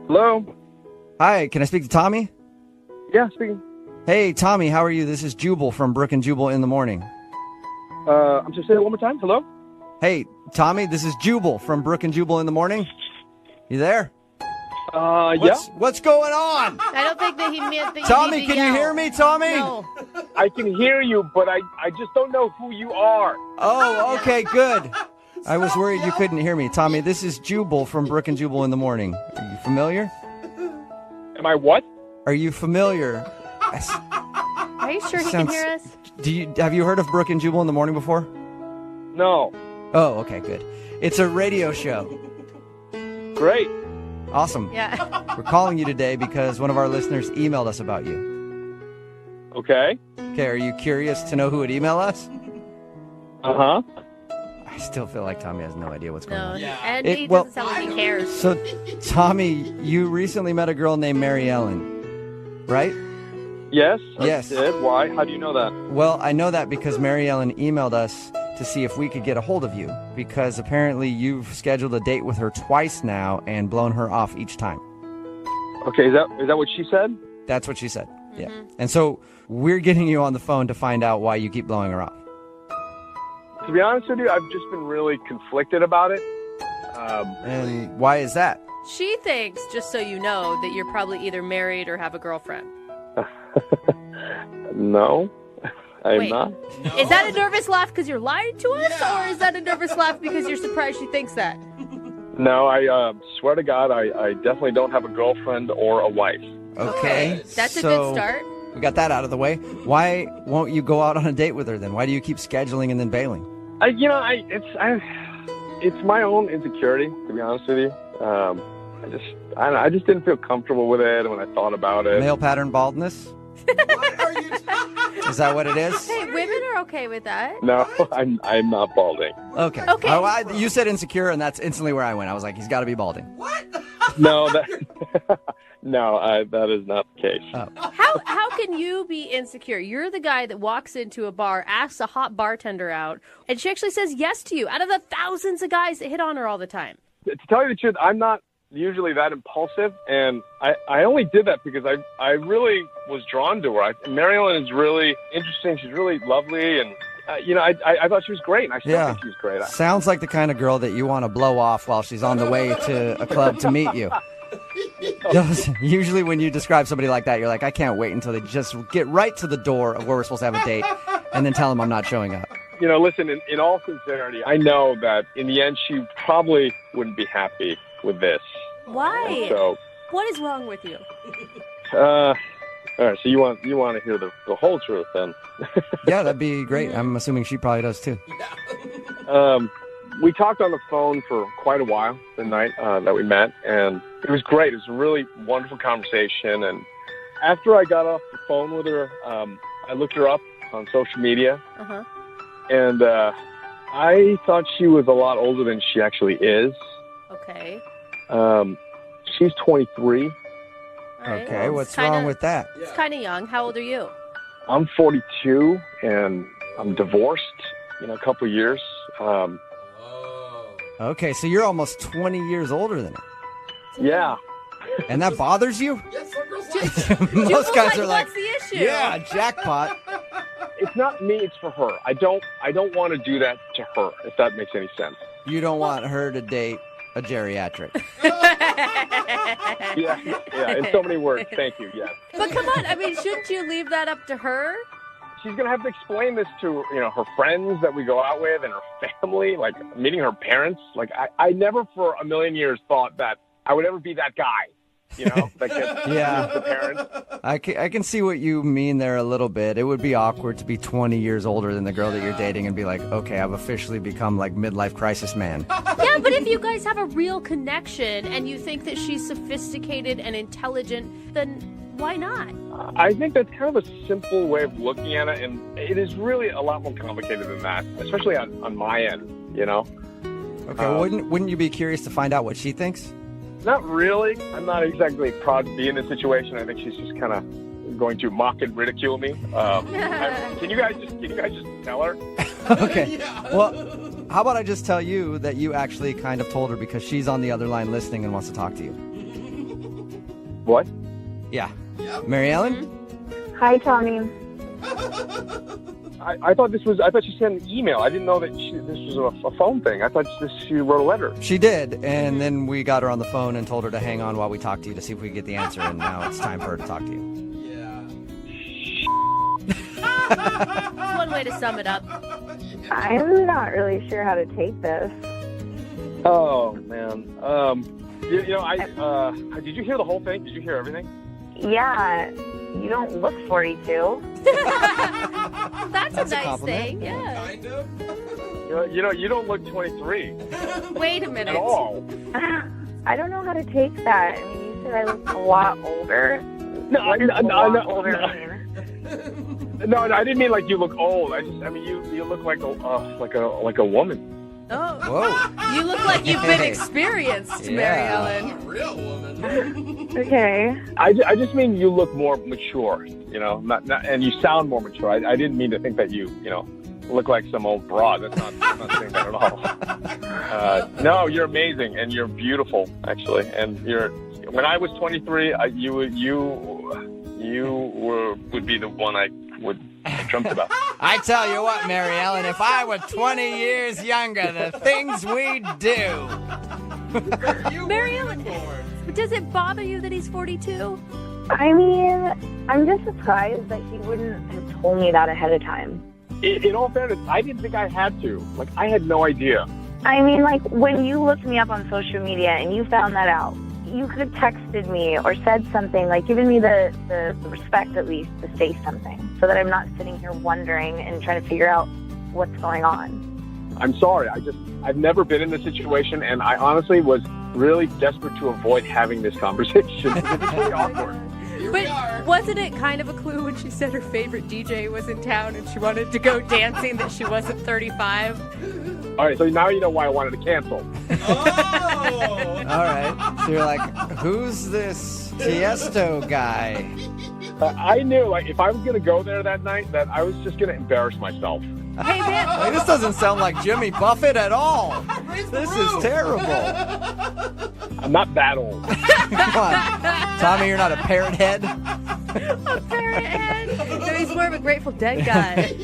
Hello? Hi, can I speak to Tommy? Yeah, speaking. Hey, Tommy, how are you? This is Jubal from Brooke and Jubal in the Morning. I'm just saying it one more time. Hello? Hey, Tommy, this is Jubal from Brooke and Jubal in the Morning. You there? Yeah. What's going on? I don't think that he meant that you Tommy, need to can you yell. hear me, Tommy? No. I can hear you, but I just don't know who you are. Oh, okay, good. I was worried you couldn't hear me. Tommy, this is Jubal from Brooke and Jubal in the Morning. Are you familiar? Am I what? Are you familiar? Are you sure he can hear us? Have you heard of Brooke and Jubal in the Morning before? No. Oh, okay, good. It's a radio show. Great. Awesome. Yeah. We're calling you today because one of our listeners emailed us about you. Okay. Okay, are you curious to know who would email us? Uh-huh. I still feel like Tommy has no idea what's going No, on. and he doesn't sound like he cares. So, Tommy, you recently met a girl named Mary Ellen, right? Yes. Yes. I did. Why? How do you know that? Well, I know that because Mary Ellen emailed us to see if we could get a hold of you because apparently you've scheduled a date with her twice now and blown her off each time. Okay, is that what she said? That's what she said. Yeah. And so we're getting you on the phone to find out why you keep blowing her off. To be honest with you, I've just been really conflicted about it. And why is that? She thinks, just so you know, that you're probably either married or have a girlfriend. No, I'm Wait. not. Is that a nervous laugh because you're lying to us, or is that a nervous laugh because you're surprised she thinks that? No, I swear to God, I definitely don't have a girlfriend or a wife. Okay. That's a so good start. We got that out of the way. Why won't you go out on a date with her then? Why do you keep scheduling and then bailing? It's my own insecurity, to be honest with you. I just didn't feel comfortable with it when I thought about it. Male pattern baldness? What are you Is that what it is? Hey, women are okay with that. No, I'm not balding. Okay. Okay. Oh, you said insecure, and that's instantly where I went. I was like, he's got to be balding. No, that is not the case. Oh. How can you be insecure? You're the guy that walks into a bar, asks a hot bartender out, and she actually says yes to you out of the thousands of guys that hit on her all the time. To tell you the truth, I'm not usually that impulsive, and I only did that because I really was drawn to her. Mary Ellen is really interesting. She's really lovely, and I thought she was great, and I still think she was great. Sounds like the kind of girl that you want to blow off while she's on the way to a club to meet you. Usually when you describe somebody like that, you're like, I can't wait until they just get right to the door of where we're supposed to have a date and then tell them I'm not showing up. Listen, in all sincerity, I know that in the end she probably wouldn't be happy with this. Why? So, what is wrong with you? all right, so you want to hear the whole truth then? Yeah, that'd be great. I'm assuming she probably does too. We talked on the phone for quite a while the night that we met, and it was great. It was a really wonderful conversation. And after I got off the phone with her, I looked her up on social media, and I thought she was a lot older than she actually is. Okay. She's 23. Right. Okay, what's wrong with that? It's kind of young. How old are you? I'm 42, and I'm divorced in a couple of years. Okay, so you're almost 20 years older than her. Yeah. And that bothers you? Most guys are like, what's the issue? Yeah, jackpot. It's not me, it's for her. I don't want to do that to her, if that makes any sense. You don't want her to date a geriatric. Yeah, in so many words. Thank you, yes. But come on, I mean, shouldn't you leave that up to her? She's going to have to explain this to, her friends that we go out with and her family, like meeting her parents. Like, I never for a million years thought that I would ever be that guy, that gets the parents. I can see what you mean there a little bit. It would be awkward to be 20 years older than the girl that you're dating and be like, okay, I've officially become like midlife crisis man. Yeah, but if you guys have a real connection and you think that she's sophisticated and intelligent, then why not? I think that's kind of a simple way of looking at it, and it is really a lot more complicated than that, especially on my end, Okay, wouldn't you be curious to find out what she thinks? Not really. I'm not exactly proud to be in this situation. I think she's just kind of going to mock and ridicule me. Can you guys just tell her? Okay. Well, how about I just tell you that you actually kind of told her because she's on the other line listening and wants to talk to you. What? Yeah. Mary Ellen? Hi, Tommy. I thought she sent an email. I didn't know that this was a phone thing. I thought she wrote a letter. She did, and then we got her on the phone and told her to hang on while we talked to you to see if we could get the answer, and now it's time for her to talk to you. That's one way to sum it up. I'm not really sure how to take this. Oh, man. Did you hear the whole thing? Did you hear everything? Yeah, you don't look 42. That's a nice thing, yeah. Kind of. You don't look 23. Wait a minute. At all. I don't know how to take that. I mean, you said I look a lot older. No, what does a lot older no. mean? No, I didn't mean like you look old. You look like a woman. Oh, whoa! You look like you've been experienced, Mary Ellen. A real woman. Okay. I just mean you look more mature. Not and you sound more mature. I didn't mean to think that you look like some old broad. I'm not saying that at all. No, you're amazing and you're beautiful actually. And when I was 23, you would be the one I would have dreamt about. I tell you what, Mary Ellen, if I were 20 years younger, the things we'd do. Mary Ellen, does it bother you that he's 42? I mean, I'm just surprised that he wouldn't have told me that ahead of time. In all fairness, I didn't think I had to. Like, I had no idea. I mean, like, when you looked me up on social media and you found that out, you could have texted me or said something, like given me the respect at least to say something so that I'm not sitting here wondering and trying to figure out what's going on. I'm sorry. I've never been in this situation, and I honestly was really desperate to avoid having this conversation. It's really awkward. But wasn't it kind of a clue when she said her favorite DJ was in town and she wanted to go dancing that she wasn't 35? All right, so now you know why I wanted to cancel. Oh! All right. So you're like, who's this Tiesto guy? I knew, like, if I was going to go there that night, that I was just going to embarrass myself. Hey, man. Like, this doesn't sound like Jimmy Buffett at all. This is terrible. I'm not that old. Come on. Tommy, you're not a parrot head? A parrot head? No, he's more of a Grateful Dead guy.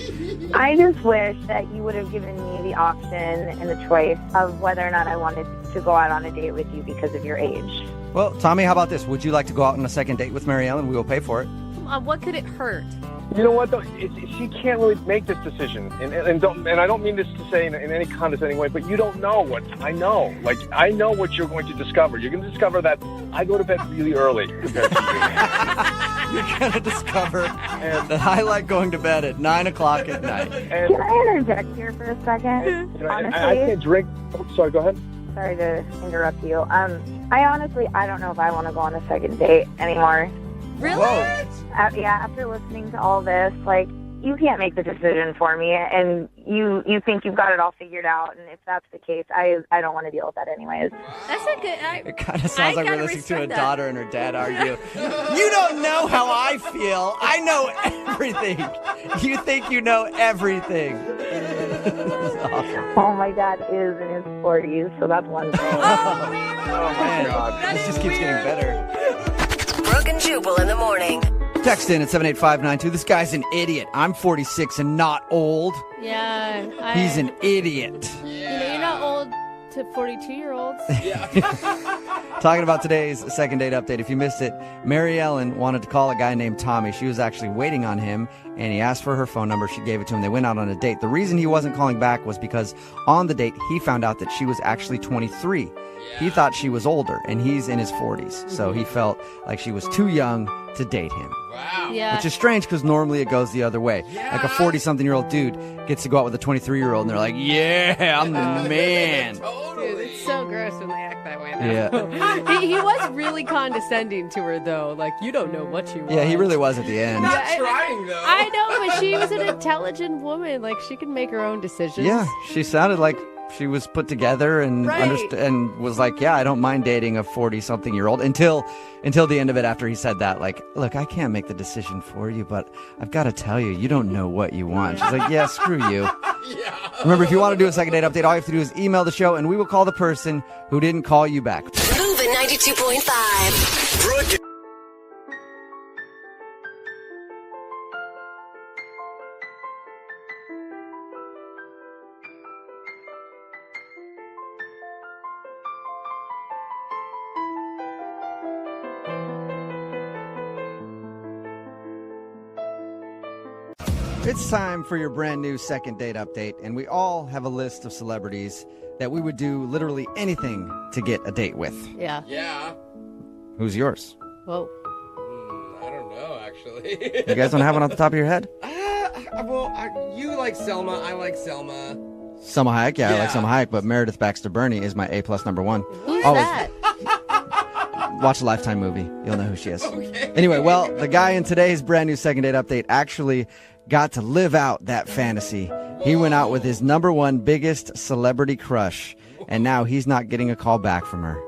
I just wish that you would have given me the option and the choice of whether or not I wanted to go out on a date with you because of your age. Well, Tommy, how about this? Would you like to go out on a second date with Mary Ellen? We will pay for it. What could it hurt? You know what, though? She can't really make this decision. And I don't mean this to say in any condescending way, but you don't know what I know. Like, I know what you're going to discover. You're going to discover that I go to bed really early compared to you. You're going to discover that I like going to bed at 9 o'clock at night. And, Can I interject here for a second? you know, Honestly, I can't drink. Oh, sorry, go ahead. sorry to interrupt you. I don't know if I want to go on a second date anymore. Really? After listening to all this, like, you can't make the decision for me, and you think you've got it all figured out, and if that's the case, I don't want to deal with that anyways. That's a good... It kind of sounds like we're listening to a daughter and her dad argue. You don't know how I feel. I know everything. You think you know everything. Awesome. Oh, my dad is in his 40s, so that's one thing. Oh, man. God. This just keeps getting better. Brooke and Jubal in the morning. Text in at 78592. This guy's an idiot. I'm 46 and not old. Yeah. He's an idiot. You're not old to 42-year-olds. Talking about today's second date update. If you missed it, Mary Ellen wanted to call a guy named Tommy. She was actually waiting on him, and he asked for her phone number. She gave it to him. They went out on a date. The reason he wasn't calling back was because on the date, he found out that she was actually 23. He thought she was older, and he's in his 40s. So he felt like she was too young to date him. Wow. Yeah. Which is strange because normally it goes the other way. Yeah. Like a 40-something-year-old dude gets to go out with a 23-year-old, and they're like, yeah, I'm the man. Totally. Dude, it's so gross when they act that way. Yeah. He was really condescending to her, though. Like, you don't know what you want. Yeah, he really was at the end. Not trying, though. I know, but she was an intelligent woman. Like, she can make her own decisions. Yeah, she sounded like she was put together and Right. and was like, yeah, I don't mind dating a 40-something-year-old until the end of it after he said that. Like, look, I can't make the decision for you, but I've got to tell you, you don't know what you want. She's like, yeah, screw you. Yeah. Remember, if you want to do a second date update, all you have to do is email the show, and we will call the person who didn't call you back. Moving 92.5. Brooke It's time for your brand new second date update, and we all have a list of celebrities that we would do literally anything to get a date with. Yeah. Yeah. Who's yours? Whoa. I don't know, actually. You guys don't have one off the top of your head? You like Selma. I like Selma. Selma Hayek, yeah, I like Yeah. Selma Hayek, but Meredith Baxter Burney is my A+ number one. Who's Always. that? Watch a Lifetime movie. You'll know who she is. Okay. Anyway, well, the guy in today's brand new second date update actually got to live out that fantasy. He went out with his number one biggest celebrity crush, and now he's not getting a call back from her.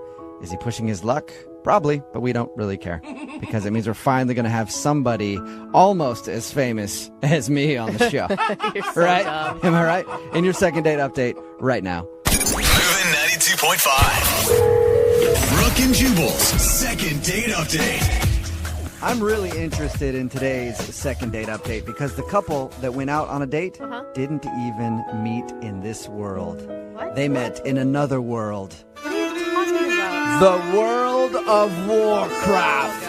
Is he pushing his luck? Probably, but we don't really care because it means we're finally going to have somebody almost as famous as me on the show. You're so Right? dumb. Am I right? In your second date update right now. Moving 92.5. Brooke and Jubal's second date update. I'm really interested in today's second date update because the couple that went out on a date didn't even meet in this world. What? They met in another world. What are you talking about? The world of Warcraft.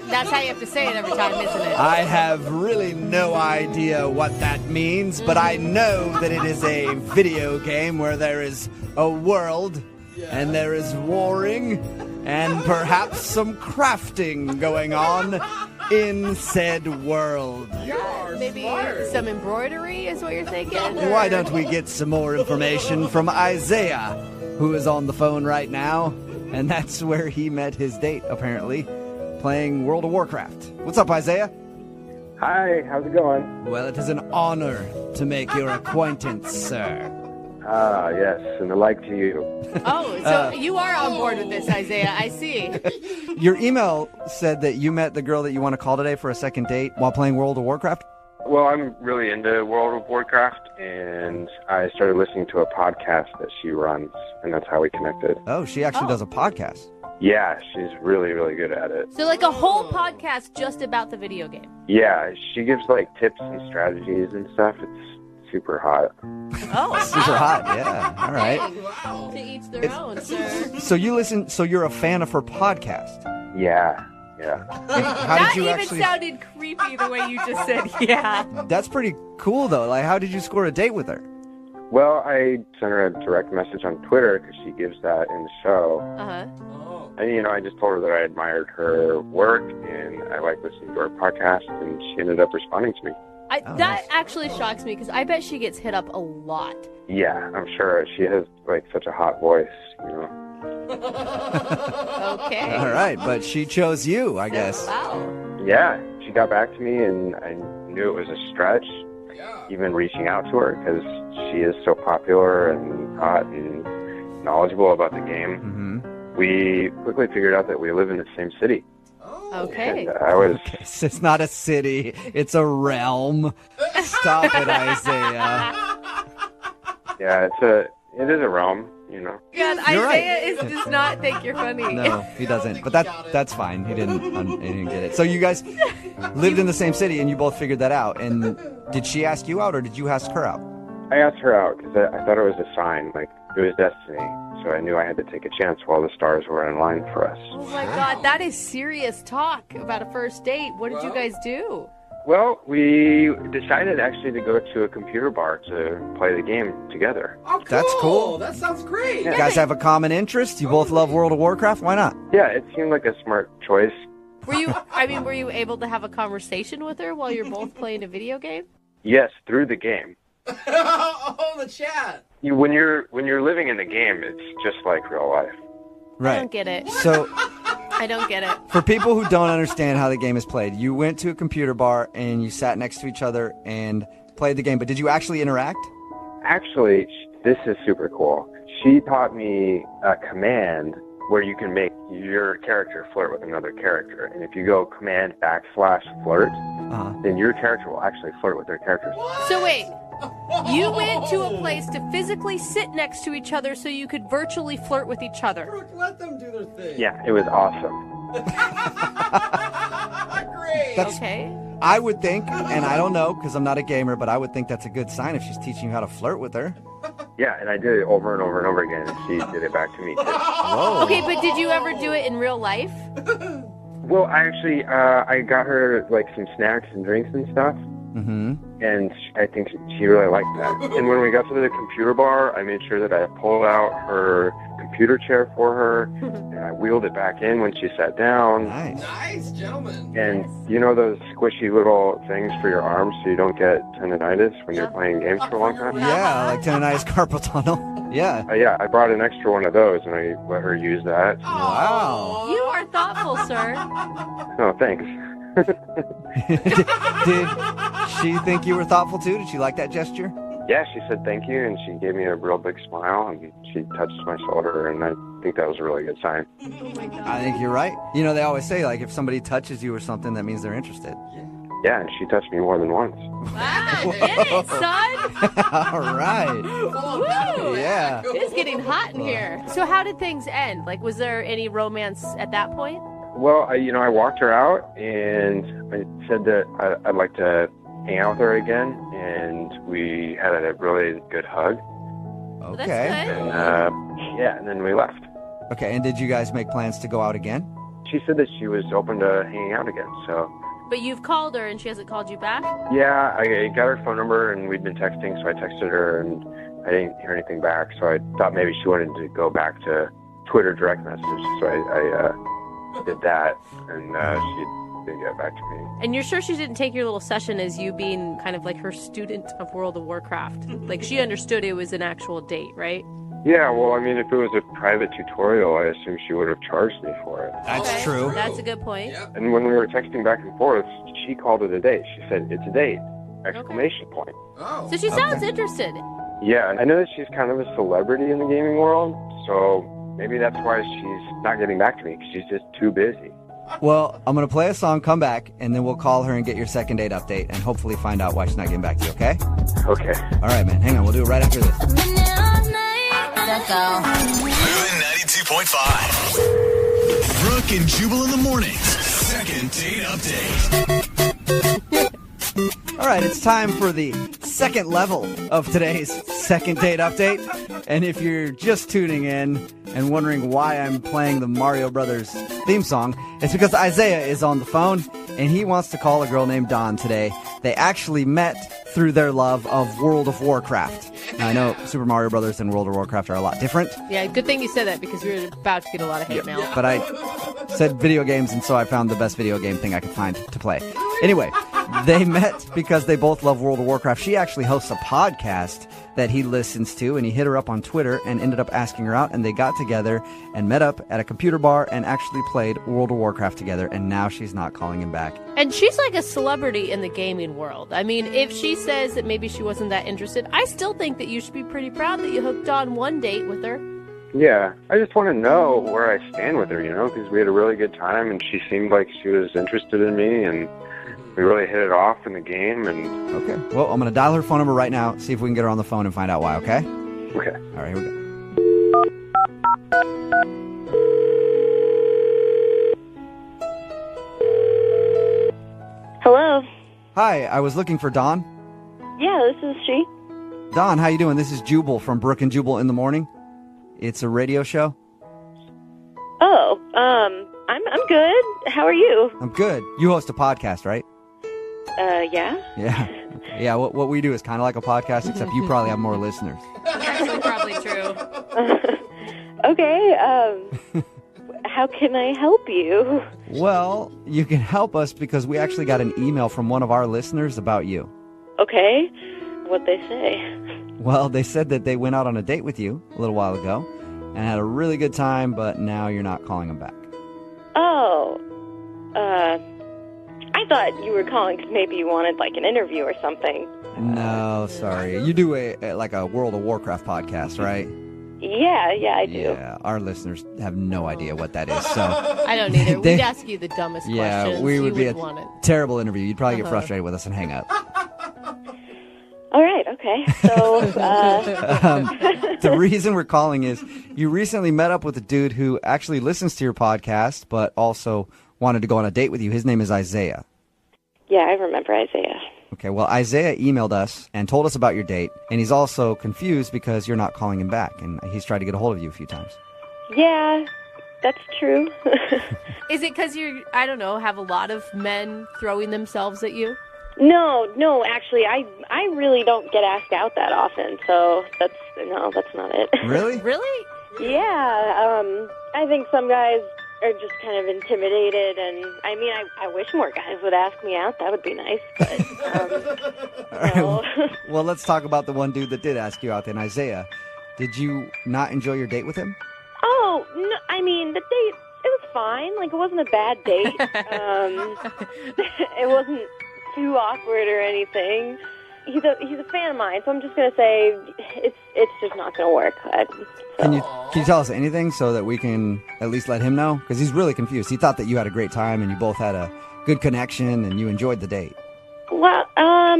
That's how you have to say it every time, isn't it? I have really no idea what that means, but I know that it is a video game where there is a world and there is warring and perhaps some crafting going on in said world. Maybe some embroidery is what you're thinking? Why don't we get some more information from Isaiah, who is on the phone right now, and that's where he met his date, apparently, playing World of Warcraft. What's up, Isaiah? Hi, how's it going? Well, it is an honor to make your acquaintance, sir. Ah, yes, and the like to you. Oh, so you are on board with this, Isaiah. I see. Your email said that you met the girl that you want to call today for a second date while playing World of Warcraft? Well, I'm really into World of Warcraft, and I started listening to a podcast that she runs, and that's how we connected. Oh, she actually does a podcast. Yeah, she's really, really good at it. So like a whole podcast just about the video game. Yeah, she gives like tips and strategies and stuff. It's super hot. Oh, Super hot, yeah. All right. Wow. To each their own, sir. So you're a fan of her podcast? Yeah. How did you even actually... sounded creepy the way you just said, yeah. That's pretty cool, though. Like, how did you score a date with her? Well, I sent her a direct message on Twitter because she gives that in the show. Uh-huh. And, I just told her that I admired her work and I liked listening to her podcast, and she ended up responding to me. That actually shocks me because I bet she gets hit up a lot. Yeah, I'm sure. She has, such a hot voice, Okay. All right, but she chose you, I guess. Wow. Yeah, she got back to me, and I knew it was a stretch, even reaching out to her, because she is so popular and hot and knowledgeable about the game. Mm-hmm. We quickly figured out that we live in the same city. Okay. And I was... It's not a city. It's a realm. Stop it, Isaiah. Yeah, it is a realm, God, You're Isaiah right. does not think you're funny. No, he doesn't. But that's fine. He didn't get it. So you guys lived in the same city, and you both figured that out. And did she ask you out, or did you ask her out? I asked her out because I thought it was a sign, it was destiny. So I knew I had to take a chance while the stars were in line for us. Oh my God, that is serious talk about a first date. What did you guys do? Well, we decided actually to go to a computer bar to play the game together. Oh, cool. That's cool. That sounds great. You guys have a common interest? You both love World of Warcraft? Why not? Yeah, it seemed like a smart choice. Were you able to have a conversation with her while you're both playing a video game? Yes, through the game. Oh, the chat. When you're living in the game, it's just like real life. Right. I don't get it. So, I don't get it. for people who don't understand how the game is played, you went to a computer bar and you sat next to each other and played the game. But did you actually interact? Actually, this is super cool. She taught me a command where you can make your character flirt with another character. And if you go command /flirt, then your character will actually flirt with their characters. So wait, you went to a place to physically sit next to each other so you could virtually flirt with each other. Brooke, let them do their thing. Yeah, it was awesome. Great. Okay. I would think, and I don't know because I'm not a gamer, but I would think that's a good sign if she's teaching you how to flirt with her. Yeah, and I did it over and over and over again, and she did it back to me, too. Whoa. Okay, but did you ever do it in real life? Well, I actually, I got her, some snacks and drinks and stuff. Mm-hmm. And I think she really liked that. And when we got to the computer bar, I made sure that I pulled out her computer chair for her, and I wheeled it back in when she sat down. Nice, gentlemen. And you know those squishy little things for your arms so you don't get tendonitis when you're playing games for a long time? Yeah, like tendonitis carpal tunnel. Yeah. Yeah, I brought an extra one of those, and I let her use that. Wow. You are thoughtful, sir. Oh, thanks. Did she think you were thoughtful too? Did she like that gesture? Yeah, she said thank you, and she gave me a real big smile, and she touched my shoulder, and I think that was a really good sign. I think you're right. You know, they always say, if somebody touches you or something, that means they're interested. Yeah, and she touched me more than once. Wow, get it, son. All right. Woo. Yeah. It's getting hot in here. So how did things end? Was there any romance at that point? Well, I walked her out, and I said that I'd like to hang out with her again, and we had a really good hug. Okay. That's good. And, and then we left. Okay, and did you guys make plans to go out again? She said that she was open to hanging out again, so... But you've called her and she hasn't called you back? Yeah, I got her phone number, and we'd been texting, so I texted her, and I didn't hear anything back, so I thought maybe she wanted to go back to Twitter direct message, so I did that, and she didn't get back to me. And you're sure she didn't take your little session as you being kind of like her student of World of Warcraft? She understood it was an actual date, right? Yeah, well, I mean, if it was a private tutorial, I assume she would have charged me for it. That's true. That's a good point. And when we were texting back and forth, she called it a date. She said, "It's a date!" Exclamation point. Oh. So she sounds interested. Yeah, I know that she's kind of a celebrity in the gaming world, so maybe that's why she's not getting back to me, because she's just too busy. Well, I'm going to play a song, come back, and then we'll call her and get your second date update and hopefully find out why she's not getting back to you, okay? Okay. All right, man. Hang on. We'll do it right after this. Let's go. Moving 92.5. Brooke and Jubal in the mornings. Second date update. All right, it's time for the second level of today's second date update. And if you're just tuning in and wondering why I'm playing the Mario Brothers theme song, it's because Isaiah is on the phone and he wants to call a girl named Dawn today. They actually met through their love of World of Warcraft. Now, I know Super Mario Brothers and World of Warcraft are a lot different. Yeah, good thing you said that because we were about to get a lot of hate mail. But I said video games, and so I found the best video game thing I could find to play. Anyway, they met because they both love World of Warcraft. She actually hosts a podcast that he listens to, and he hit her up on Twitter and ended up asking her out, and they got together and met up at a computer bar and actually played World of Warcraft together, and now she's not calling him back. And she's like a celebrity in the gaming world. I mean, if she says that maybe she wasn't that interested, I still think that you should be pretty proud that you hooked on one date with her. Yeah, I just want to know where I stand with her, because we had a really good time, and she seemed like she was interested in me, and we really hit it off in the game. And Okay, well, I'm going to dial her phone number right now, see if we can get her on the phone and find out why, okay? Okay. All right, here we go. Hello. Hi, I was looking for Dawn. Yeah, this is she. Dawn, how you doing? This is Jubal from Brooke and Jubal in the Morning. It's a radio show. Oh, I'm good. How are you? I'm good. You host a podcast, right? Yeah. Yeah. Yeah, what we do is kind of like a podcast, except you probably have more listeners. Actually, probably true. Okay, how can I help you? Well, you can help us because we actually got an email from one of our listeners about you. Okay, what'd they say? Well, they said that they went out on a date with you a little while ago and had a really good time, but now you're not calling them back. Oh, I thought you were calling because maybe you wanted, like, an interview or something. No, sorry. You do a World of Warcraft podcast, right? Yeah, I do. Yeah, our listeners have no idea what that is, so... I don't either. We'd ask you the dumbest questions. Yeah, we would be want it. Terrible interview. You'd probably get frustrated with us and hang up. All right, okay. So, the reason we're calling is you recently met up with a dude who actually listens to your podcast, but also wanted to go on a date with you. His name is Isaiah. Yeah, I remember Isaiah. Okay, well, Isaiah emailed us and told us about your date, and he's also confused because you're not calling him back, and he's tried to get a hold of you a few times. Yeah, that's true. Is it because you, I don't know, have a lot of men throwing themselves at you? No, actually, I really don't get asked out that often, so that's not it. Really? Really? Yeah, I think some guys are just kind of intimidated, and I mean, I wish more guys would ask me out. That would be nice, but All right, well, let's talk about the one dude that did ask you out then, Isaiah. Did you not enjoy your date with him? Oh, no, I mean, the date, it was fine. Like, it wasn't a bad date. It wasn't too awkward or anything. He's a fan of mine, so I'm just gonna say it's just not gonna work. Can you tell us anything so that we can at least let him know? Because he's really confused. He thought that you had a great time and you both had a good connection and you enjoyed the date. Well, I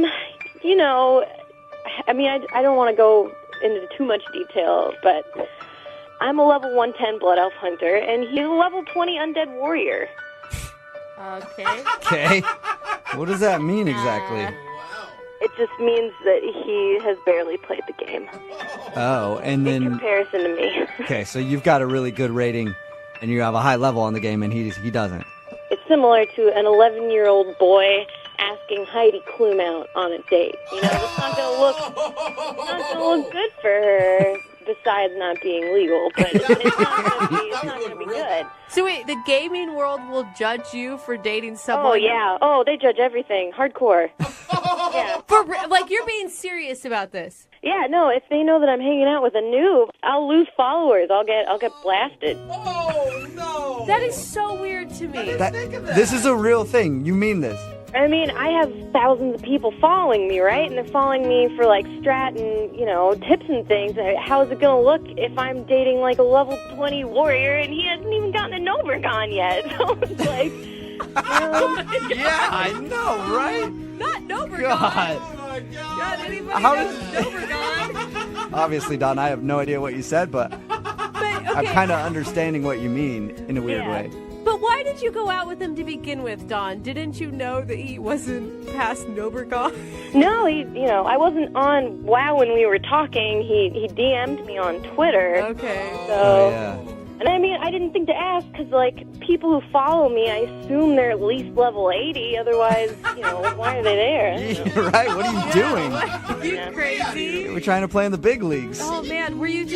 mean, I don't want to go into too much detail, but I'm a level 110 Blood Elf Hunter, and he's a level 20 Undead Warrior. Okay. Okay. What does that mean exactly? It just means that he has barely played the game. Oh, and then... In comparison to me. Okay, so you've got a really good rating, and you have a high level on the game, and he doesn't. It's similar to an 11-year-old boy asking Heidi Klum out on a date. You know, it's not gonna look good for her, besides not being legal, but it's not gonna be good. So wait, the gaming world will judge you for dating someone? Oh, yeah. Oh, they judge everything. Hardcore. Yeah. Like, you're being serious about this? Yeah, no, if they know that I'm hanging out with a noob, I'll lose followers. I'll get blasted. Oh, no! That is so weird to me. This is a real thing. You mean this? I mean, I have thousands of people following me, right? And they're following me for, like, strat and, tips and things. How's it going to look if I'm dating, like, a level 20 warrior and he hasn't even gotten a Nobergon yet? So it's like, Yeah, I know, right? Not Nobergon. God. Oh, my God. God, anybody How knows does- Nobergon? Obviously, Don, I have no idea what you said, but I'm kind of understanding what you mean in a weird way. But why did you go out with him to begin with, Dawn? Didn't you know that he wasn't past Nobergoff? No, I wasn't on WoW when we were talking. He DM'd me on Twitter. Okay. So, yeah. and I mean, I didn't think to ask because, like, people who follow me, I assume they're at least level 80. Otherwise, why are they there? Right? What are you doing? You crazy? We're trying to play in the big leagues. Oh man, were you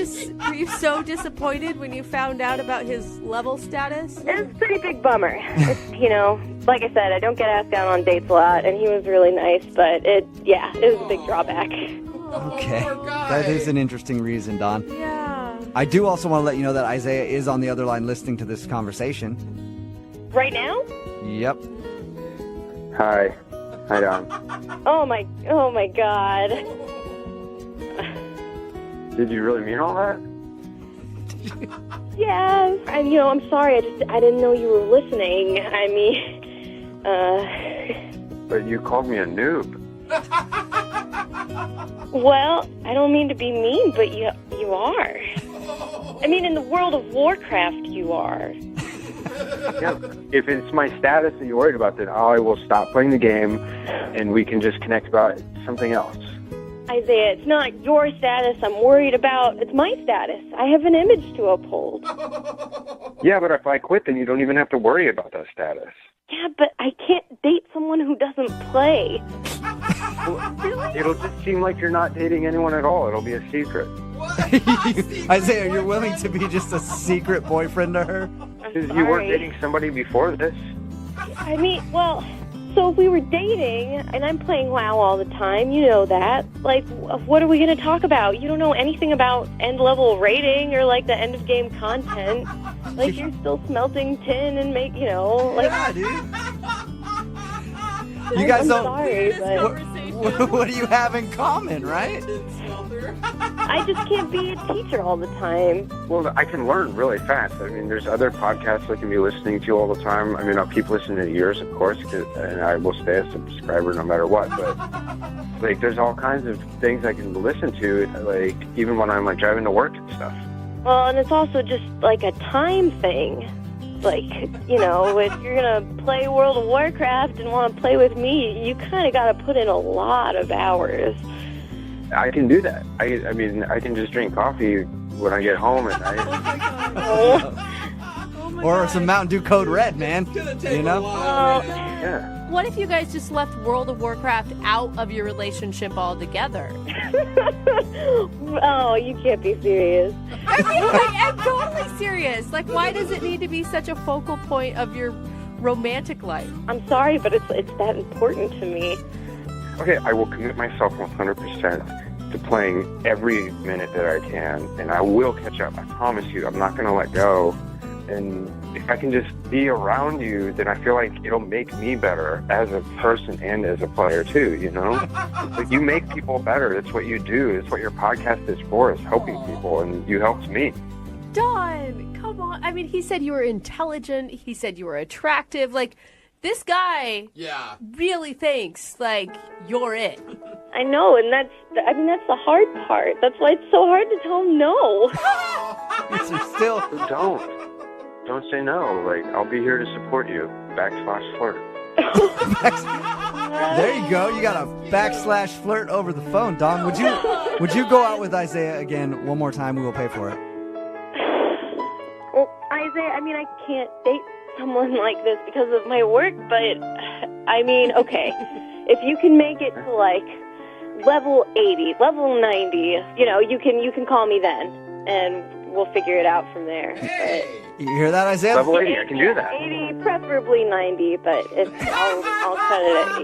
so disappointed when you found out about his level status? It's a pretty big bummer. It's, like I said, I don't get asked out on dates a lot, and he was really nice, but it was a big drawback. Okay. That is an interesting reason, Don. Yeah. I do also want to let you know that Isaiah is on the other line listening to this conversation. Right now? Yep. Hi. Hi, Don. Oh my God. Did you really mean all that? Yeah. I'm sorry. I didn't know you were listening. I mean, But you called me a noob. Well, I don't mean to be mean, but you are. I mean, in the world of Warcraft, you are. Yeah. If it's my status that you're worried about, then I will stop playing the game, and we can just connect about something else. Isaiah, it's not your status I'm worried about. It's my status. I have an image to uphold. Yeah, but if I quit, then you don't even have to worry about that status. Yeah, but I can't date someone who doesn't play. It'll just seem like you're not dating anyone at all. It'll be a secret. Isaiah, you're willing to be just a secret boyfriend to her? Because you weren't dating somebody before this. I mean, well, so if we were dating, and I'm playing WoW all the time, you know that, like, what are we going to talk about? You don't know anything about end-level rating or, like, the end-of-game content. Like, you're still smelting tin and like... Yeah, dude. You guys don't... Sorry, but... What do you have in common, right? I just can't be a teacher all the time. Well, I can learn really fast. I mean, there's other podcasts I can be listening to all the time. I mean, I'll keep listening to yours, of course, and I will stay a subscriber no matter what. But, like, there's all kinds of things I can listen to, like, even when I'm, like, driving to work and stuff. Well, and it's also just, like, a time thing. Like, if you're going to play World of Warcraft and want to play with me, you kind of got to put in a lot of hours. I can do that. I mean, I can just drink coffee when I get home at night. Or some Mountain Dew Code Red, man. Yeah. What if you guys just left World of Warcraft out of your relationship altogether? Oh, you can't be serious. I mean, I'm totally serious. Like, why does it need to be such a focal point of your romantic life? I'm sorry, but it's that important to me. Okay, I will commit myself 100% to playing every minute that I can, and I will catch up. I promise you, I'm not going to let go. And if I can just be around you, then I feel like it'll make me better as a person and as a player too, Like, you make people better. That's what you do. It's what your podcast is for, is helping people, and you helped me. Don, come on. I mean, he said you were intelligent. He said you were attractive. Like, this guy really thinks, like, you're it. I know, and that's the hard part. That's why it's so hard to tell him no. Still, Don't say no. Like, I'll be here to support you. /flirt. There you go. You got a /flirt over the phone, Don. Would you go out with Isaiah again one more time? We will pay for it. Well, Isaiah, I mean, I can't date someone like this because of my work, but I mean, okay, if you can make it to like level 80, level 90, you can call me then, and we'll figure it out from there. But you hear that, Isaiah? Level 80, I can do that. 80, preferably 90, but I'll cut it at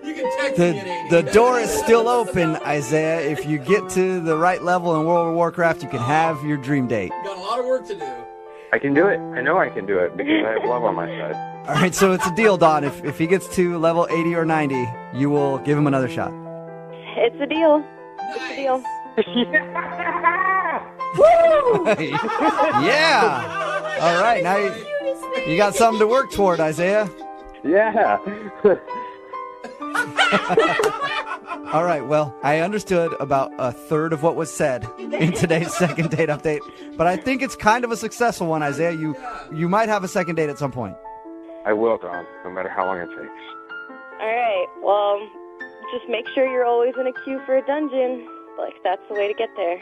80. You can text me at 80. The door is still open, Isaiah. If you get to the right level in World of Warcraft, you can have your dream date. Got a lot of work to do. I can do it. I know I can do it because I have love on my side. All right, so it's a deal, Don. If he gets to level 80 or 90, you will give him another shot. It's a deal. It's a deal. Woo! Yeah! All right, now you got something to work toward, Isaiah. Yeah. All right, well, I understood about a third of what was said in today's second date update, but I think it's kind of a successful one, Isaiah. You might have a second date at some point. I will, Don, no matter how long it takes. All right. Well, just make sure you're always in a queue for a dungeon. Like, that's the way to get there.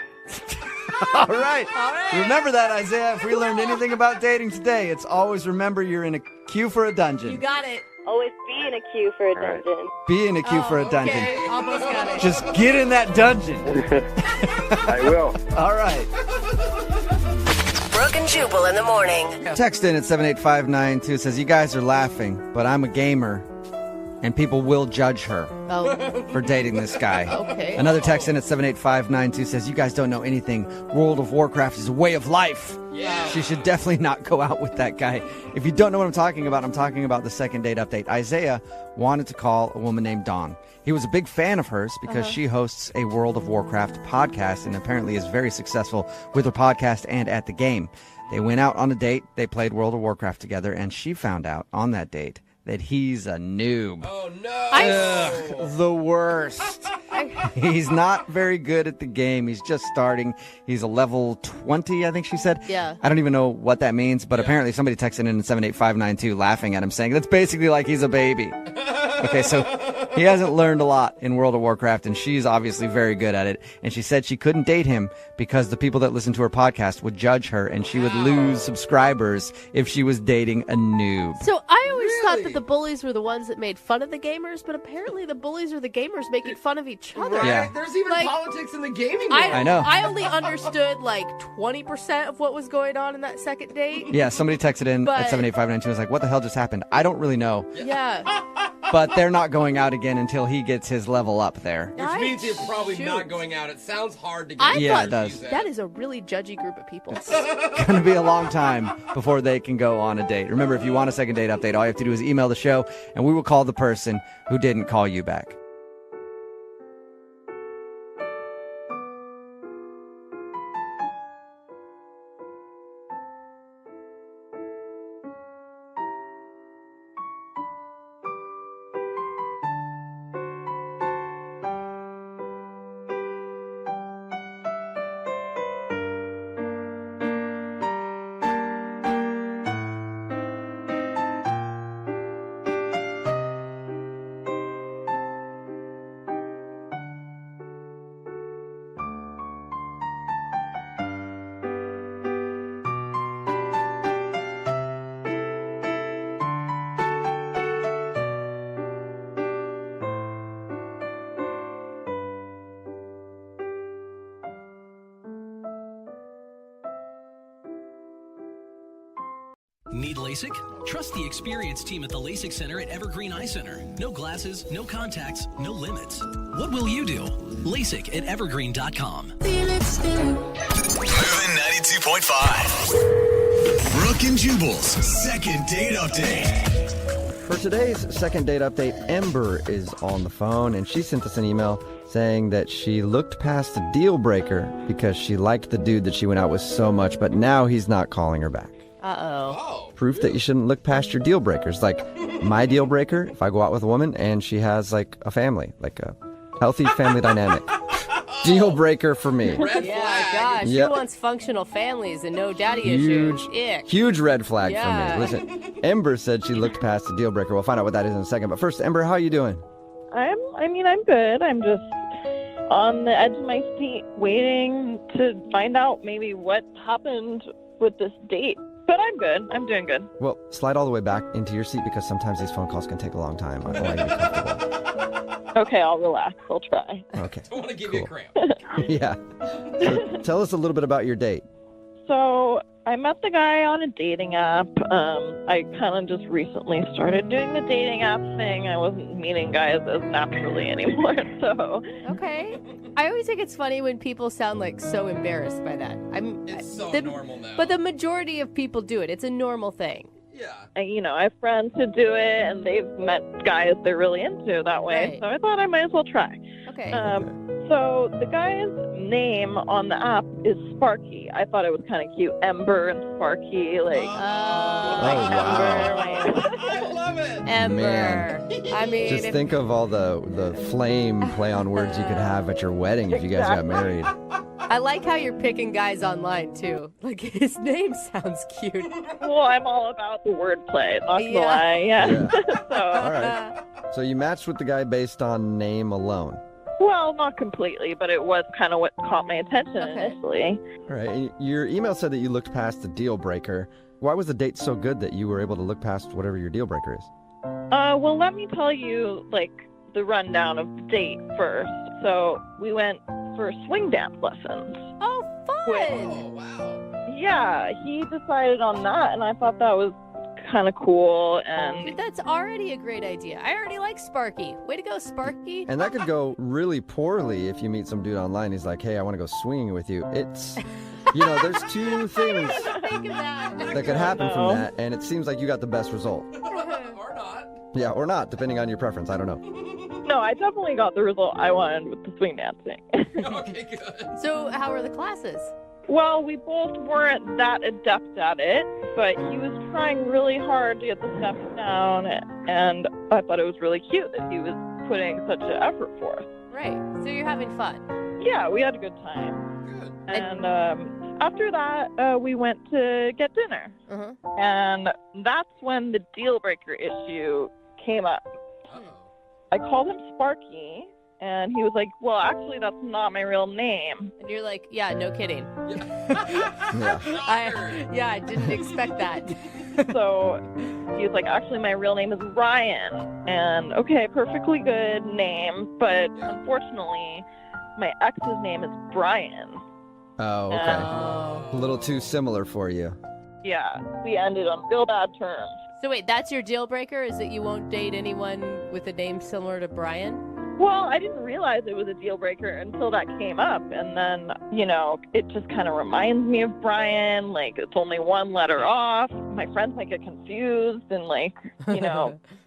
All right. Remember that, Isaiah. If we learned anything about dating today, it's always remember you're in a queue for a dungeon. You got it. Always be in a queue for a dungeon. Be in a queue for a dungeon. Okay, almost got it. Just get in that dungeon. I will. All right. Brooke and Jubal in the morning. Text in at 78592 says, you guys are laughing, but I'm a gamer, and people will judge her for dating this guy. Okay. Another text in at 78592 says, you guys don't know anything. World of Warcraft is a way of life. Yeah. She should definitely not go out with that guy. If you don't know what I'm talking about the second date update. Isaiah wanted to call a woman named Dawn. He was a big fan of hers because she hosts a World of Warcraft podcast and apparently is very successful with her podcast and at the game. They went out on a date. They played World of Warcraft together, and she found out on that date that he's a noob. Oh, no. The worst. He's not very good at the game. He's just starting. He's a level 20, I think she said. Yeah. I don't even know what that means, but apparently somebody texted in 78592 laughing at him, saying that's basically like he's a baby. Okay, so he hasn't learned a lot in World of Warcraft, and she's obviously very good at it. And she said she couldn't date him because the people that listen to her podcast would judge her, and she would lose subscribers if she was dating a noob. So I always thought that the bullies were the ones that made fun of the gamers, but apparently the bullies are the gamers making fun of each other. Right? Yeah. There's even Like, politics in the gaming world. I know. I only understood like 20% of what was going on in that second date. Yeah, somebody texted in But- at 78592 and was like, what the hell just happened? I don't really know. Yeah. But they're not going out again until he gets his level up there. Which means you're probably Shoot. not going out. It sounds hard to get I Yeah, thought it does. that is a really judgy group of people. It's going to be a long time before they can go on a date. Remember, if you want a second date update, all you have to do is email the show, and we will call the person who didn't call you back. Need LASIK? Trust the experienced team at the LASIK Center at Evergreen Eye Center. No glasses, no contacts, no limits. What will you do? LASIK at evergreen.com. Moving 92.5. Brooke and Jubal's second date update. For today's second date update, Ember is on the phone, and she sent us an email saying that she looked past a deal breaker because she liked the dude that she went out with so much, but now he's not calling her back. Uh-oh. Proof that you shouldn't look past your deal breakers. Like, my deal breaker, if I go out with a woman and she has, like, a family, like a healthy family dynamic. Deal breaker for me. Yeah, gosh. Yep. She wants functional families and no daddy issues. Huge red flag Yeah. for me. Listen, Ember said she looked past the deal breaker. We'll find out what that is in a second. But first, Ember, how are you doing? I'm good. I'm just on the edge of my seat waiting to find out maybe what happened with this date. But I'm good. I'm doing good. Well, slide all the way back into your seat because sometimes these phone calls can take a long time. I want you to be comfortable. Okay, I'll relax. I'll try. Okay. I want to give you a cramp. Yeah. So tell us a little bit about your date. So I met the guy on a dating app. I kind of just recently started doing the dating app thing. I wasn't meeting guys as naturally anymore. So Okay. I always think it's funny when people sound like so embarrassed by that. It's so normal now. But the majority of people do it. It's a normal thing. Yeah. I have friends who do it, and they've met guys they're really into that way. Right. So I thought I might as well try. Okay. So the guy's name on the app is Sparky. I thought it was kind of cute. Ember and Sparky, like. wow. I love it. Ember. Man. I mean, Just think of all the flame play on words you could have at your wedding if you guys got married. I like how you're picking guys online too. Like his name sounds cute. Well, I'm all about the wordplay. Not gonna lie. Yeah. So. All right. So you matched with the guy based on name alone. Well, not completely, but it was kind of what caught my attention initially. All right. And your email said that you looked past the deal breaker. Why was the date so good that you were able to look past whatever your deal breaker is? Well, let me tell you, like, the rundown of the date first. So we went for swing dance lessons. Oh, fun! Oh, wow. Yeah, he decided on that, and I thought that was kind of cool. And Dude, that's already a great idea. I already like Sparky. Way to go, Sparky. And that could go really poorly if you meet some dude online. He's like, hey, I want to go swinging with you. It's, there's two things that could happen from that, and it seems like you got the best result. Or not. Yeah, or not, depending on your preference. I don't know. No, I definitely got the result I wanted with the swing dancing. Okay, good. So how are the classes? Well, we both weren't that adept at it, but he was trying really hard to get the steps down, and I thought it was really cute that he was putting such an effort forth. Right. So you're having fun. Yeah, we had a good time. Good. And after that, we went to get dinner. Uh-huh. And that's when the deal breaker issue came up. Uh-oh. I called him Sparky, and he was like, well, actually, that's not my real name. And you're like, yeah, no kidding. Yeah. I didn't expect that. So he was like, actually, my real name is Ryan. And okay, perfectly good name, but unfortunately, my ex's name is Brian. Oh, okay. A little too similar for you. Yeah, we ended on real bad terms. So wait, that's your deal breaker? Is that you won't date anyone with a name similar to Brian? Well, I didn't realize it was a deal breaker until that came up. And then, it just kind of reminds me of Brian. Like, it's only one letter off. My friends might get confused and,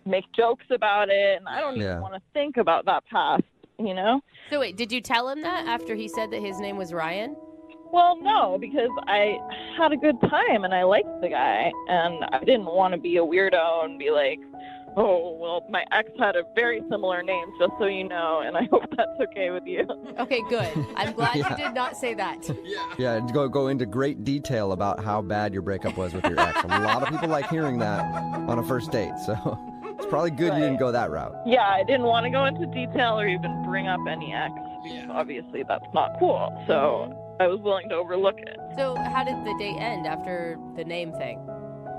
make jokes about it. And I don't even want to think about that past, So wait, did you tell him that after he said that his name was Ryan? Well, no, because I had a good time and I liked the guy. And I didn't want to be a weirdo and be like, oh, well, my ex had a very similar name, just so you know, and I hope that's okay with you. Okay, good. I'm glad you did not say that. Yeah, go into great detail about how bad your breakup was with your ex. A lot of people like hearing that on a first date, so it's probably good you didn't go that route. Yeah, I didn't want to go into detail or even bring up any ex. Because obviously, that's not cool, so I was willing to overlook it. So how did the date end after the name thing?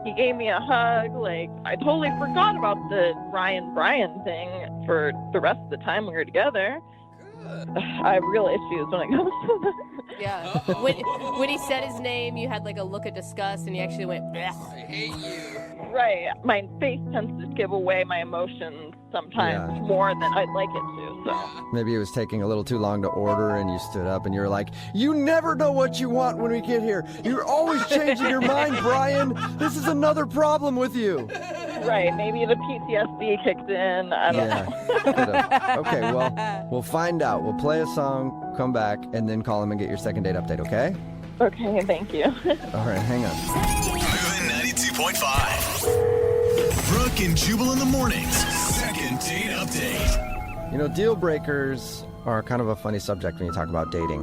He gave me a hug. Like, I totally forgot about the Ryan Brian thing for the rest of the time we were together. Good. I have real issues when it comes to that. Yeah. When he said his name, you had like a look of disgust and you actually went, blech. I hate you. Right. My face tends to give away my emotions sometimes more than I'd like it to. So maybe it was taking a little too long to order and you stood up and you were like, you never know what you want when we get here. You're always changing your mind, Brian. This is another problem with you. Right. Maybe the PTSD kicked in. I don't know. Okay, well, we'll find out. We'll play a song, come back, and then call him and get your second date update, okay? Okay, thank you. All right, hang on. Moving 92.5. Brooke and Jubal in the mornings. Second date update. Deal breakers are kind of a funny subject when you talk about dating.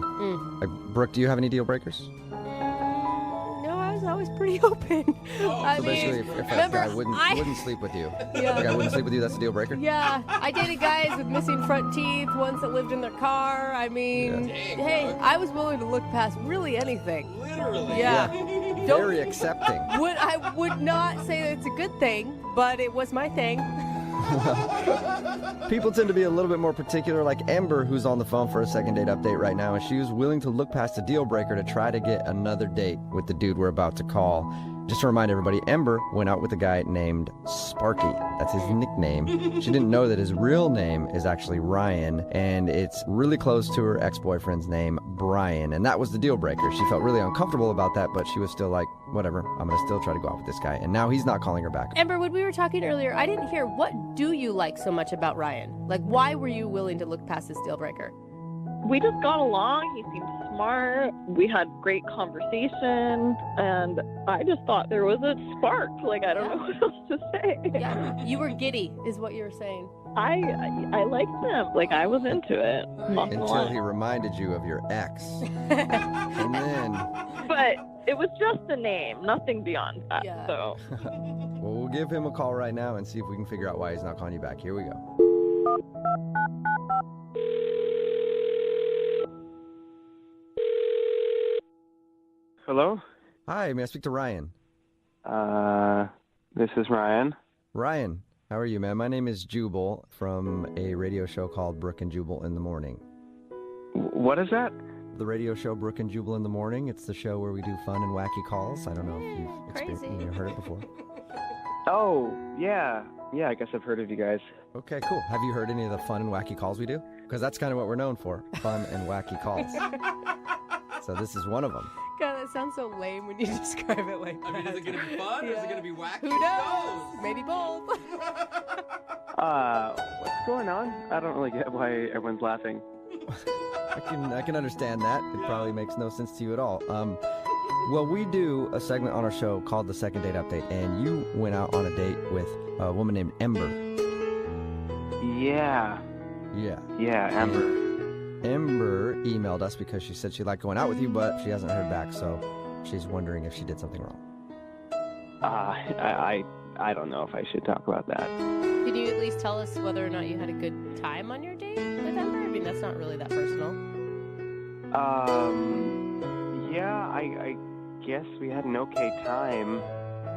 Like, Brooke, do you have any deal breakers? No, I was always pretty open. So basically, if a guy wouldn't sleep with you, the guy wouldn't sleep with you, that's a deal breaker? Yeah, I dated guys with missing front teeth, ones that lived in their car. I mean, hey, I was willing to look past really anything. Literally. Yeah. Very accepting. I would not say that it's a good thing, but it was my thing. People tend to be a little bit more particular, like Amber, who's on the phone for a second date update right now, and she was willing to look past a deal breaker to try to get another date with the dude we're about to call. Just to remind everybody, Ember went out with a guy named Sparky. That's his nickname. She didn't know that his real name is actually Ryan, and it's really close to her ex-boyfriend's name, Brian, and that was the deal breaker. She felt really uncomfortable about that, but she was still like, whatever, I'm going to still try to go out with this guy, and now he's not calling her back. Ember, when we were talking earlier, I didn't hear, what do you like so much about Ryan? Like, why were you willing to look past this deal breaker? We just got along. He seemed smart. We had great conversation, and I just thought there was a spark. Like, I don't know what else to say. Yeah, you were giddy, is what you were saying. I liked him. Like, I was into it. Until he reminded you of your ex. And then... But it was just the name, nothing beyond that. Yeah. So. Well, we'll give him a call right now and see if we can figure out why he's not calling you back. Here we go. Hello? Hi, may I speak to Ryan? This is Ryan. Ryan, how are you, man? My name is Jubal from a radio show called Brooke and Jubal in the Morning. What is that? The radio show Brooke and Jubal in the Morning. It's the show where we do fun and wacky calls. I don't know if you've heard it before. Oh, yeah. Yeah, I guess I've heard of you guys. Okay, cool. Have you heard any of the fun and wacky calls we do? Because that's kind of what we're known for, fun and wacky calls. So this is one of them. God, that sounds so lame when you describe it like that. I mean, is it going to be fun or is it going to be wacky? Who knows? Maybe both. What's going on? I don't really get why everyone's laughing. I can understand that. It probably makes no sense to you at all. Well, we do a segment on our show called The Second Date Update, and you went out on a date with a woman named Ember. Yeah. Yeah. Yeah, Ember. Ember emailed us because she said she liked going out with you, but she hasn't heard back, so she's wondering if she did something wrong. I don't know if I should talk about that. Can you at least tell us whether or not you had a good time on your date with Ember? I mean, that's not really that personal. Yeah, I guess we had an okay time.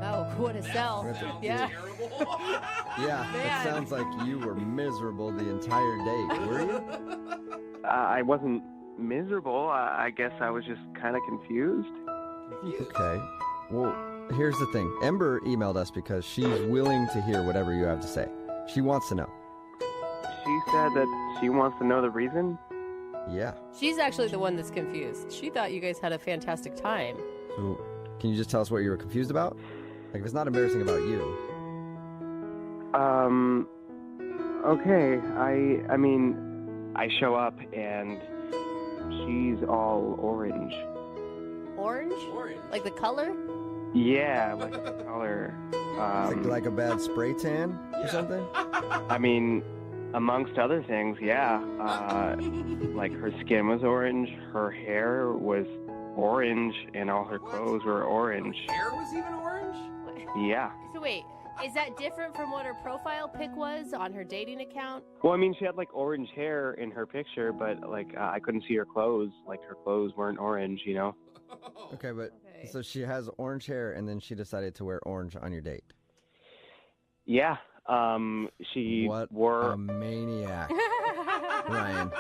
Oh, what a sell. Yeah. Yeah, it sounds like you were miserable the entire date, were you? I wasn't miserable. I guess I was just kind of confused. Okay. Well, here's the thing. Ember emailed us because she's willing to hear whatever you have to say. She wants to know. She said that she wants to know the reason? Yeah. She's actually the one that's confused. She thought you guys had a fantastic time. So, can you just tell us what you were confused about? Like, if it's not embarrassing about you. Okay. I mean, I show up and she's all orange. Orange? Like the color? Yeah, like the color. Like a bad spray tan or something? I mean, amongst other things, yeah. Like her skin was orange, her hair was orange, and all her clothes were orange. Her hair was even orange? Yeah. So wait, is that different from what her profile pic was on her dating account? Well, I mean, she had like orange hair in her picture, but like I couldn't see her clothes. Like her clothes weren't orange, you know? Okay, but so she has orange hair and then she decided to wear orange on your date. Yeah. She wore a maniac. Ryan,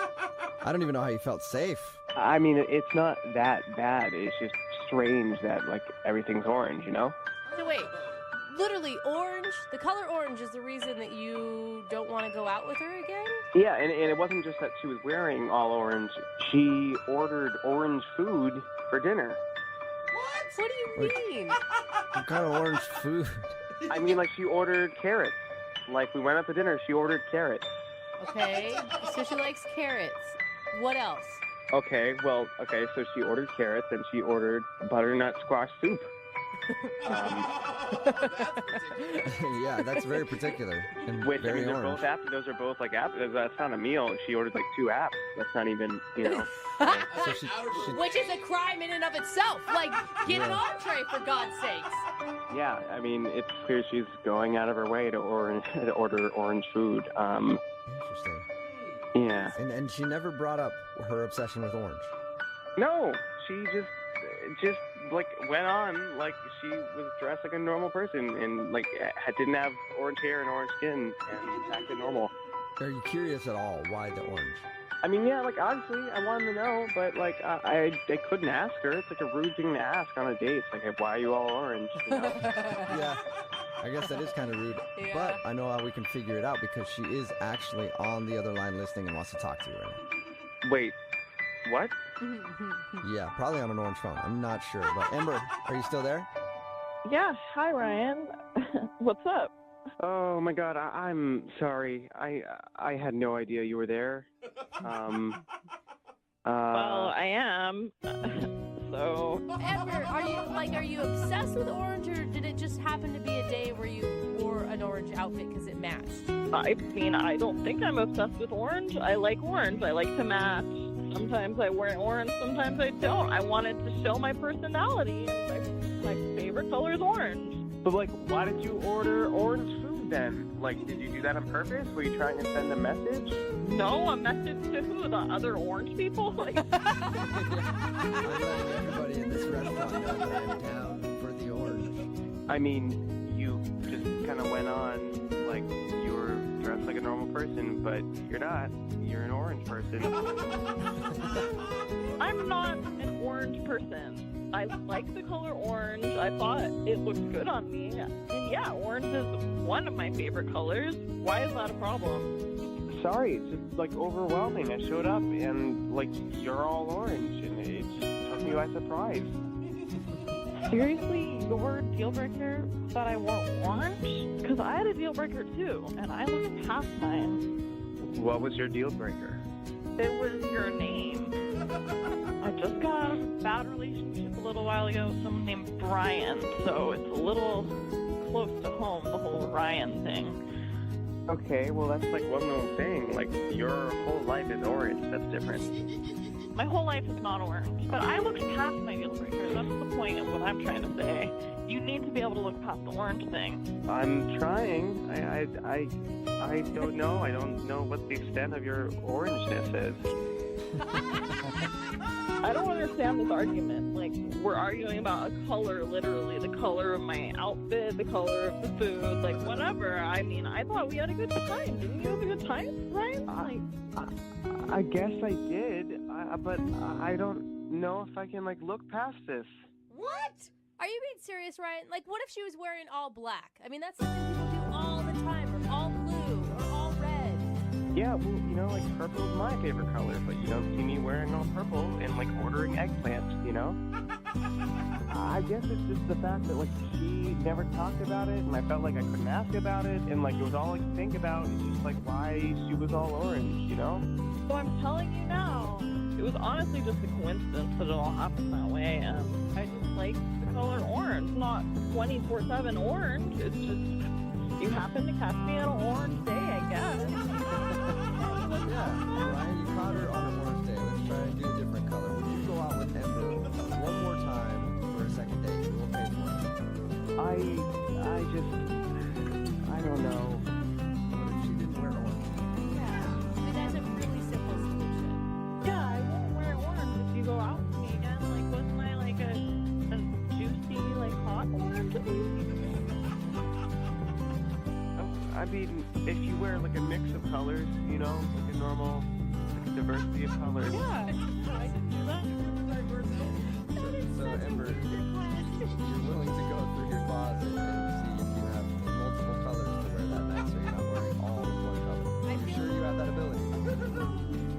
I don't even know how you felt safe. I mean, it's not that bad. It's just strange that like everything's orange, you know? So wait, literally orange? The color orange is the reason that you don't want to go out with her again? Yeah, and it wasn't just that she was wearing all orange. She ordered orange food for dinner. What do you mean? What kind of orange food? I mean, like she ordered carrots. Like we went out to dinner, she ordered carrots. Okay, so she likes carrots. What else? Okay, so she ordered carrots and she ordered butternut squash soup. Yeah, that's very particular and Which, very I mean, orange. those are both like apples. That's not a meal. She ordered like 2 apps. That's not even, you know. So she Which is a crime in and of itself. Like, get an entree for God's sakes. Yeah, I mean, it's clear she's going out of her way to order orange food. Interesting. Yeah. And she never brought up her obsession with orange. No, she just like went on like she was dressed like a normal person and like didn't have orange hair and orange skin and acted normal. Are you curious at all why the orange? I mean, yeah, like, obviously, I wanted to know, but, like, I couldn't ask her. It's, like, a rude thing to ask on a date. It's like, hey, why are you all orange, you know? Yeah, I guess that is kind of rude. Yeah. But I know how we can figure it out because she is actually on the other line listening and wants to talk to you right now. Wait, what? Yeah, probably on an orange phone. I'm not sure. But Ember, are you still there? Yeah, hi Ryan. What's up? Oh, my God, I'm sorry. I had no idea you were there. Well, I am. So. Amber, are you obsessed with orange, or did it just happen to be a day where you wore an orange outfit because it matched? I mean, I don't think I'm obsessed with orange. I like orange. I like to match. Sometimes I wear orange, sometimes I don't. I wanted to show my personality, and my favorite color is orange. But, like, why did you order orange food then? Like, did you do that on purpose? Were you trying to send a message? No, a message to who? The other orange people? Like, I'm letting everybody in this restaurant know that I'm down for the orange. I mean, you just kind of went on like you were dressed like a normal person, but you're not. You're an orange person. I'm not an orange person. I like the color orange. I thought it looked good on me. And yeah, orange is one of my favorite colors. Why is that a problem? Sorry, it's just like overwhelming. I showed up and like you're all orange, and it just took me by surprise. Seriously, your deal breaker that I wore orange? Because I had a deal breaker too, and I looked past mine. What was your deal breaker? It was your name. I just got out of a bad relationship a little while ago with someone named Brian, so it's a little close to home, the whole Ryan thing. Okay, well that's like one little thing. Like your whole life is orange. That's different. My whole life is not orange, but I looked past my deal breaker. That's the point of what I'm trying to say. You need to be able to look past the orange thing. I'm trying. I don't know. I don't know what the extent of your orangeness is. I don't understand this argument. Like, we're arguing about a color, literally. The color of my outfit, the color of the food, like, whatever. I mean, I thought we had a good time. Didn't you have a good time, right? I guess I did, but I don't know if I can, like, look past this. What? Are you being serious, Ryan? Like, what if she was wearing all black? I mean, that's something people do all the time, or all blue, or all red. Yeah, well, you know, like, purple is my favorite color, but you don't see me wearing all purple and, like, ordering eggplants, you know? I guess it's just the fact that, like, she never talked about it, and I felt like I couldn't ask about it, and, like, it was all I could think about, and just, like, why she was all orange, you know? So I'm telling you now, it was honestly just a coincidence that it all happened that way, and I just like the color orange, not 24/7 orange. It's just, you happen to catch me on an orange day, I guess. Yeah, Ryan, you caught her on an orange day. Let's try and do a different color. Would you go out with Ember one more time for a second date? We'll pay for it. I don't know. What if she didn't wear orange? Yeah. I mean, that's a really simple solution. Yeah, I won't wear orange if you go out with me again. Like, wasn't I like a juicy, like hot orange at least? I mean, if you wear, like, a mix of colors, you know, like a normal, like a diversity of colors. Yeah, I can do that. So Ember, you're willing to go through your closet and see if you have multiple colors to wear that night, so you're not wearing all of one color. I'm sure you have that ability.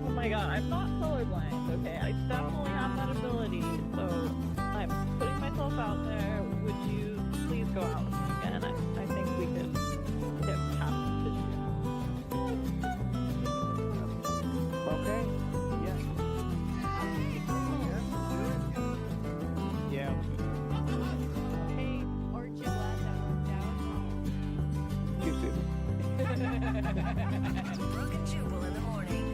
Oh my god, I'm not colorblind, okay? I definitely have that ability, so I'm putting myself out there. Would you please go out with me again? I think we could get past this issue. Okay. Yeah. Yeah. Hey, aren't you glad that worked out? Too soon. Brooke and Jubal in the morning.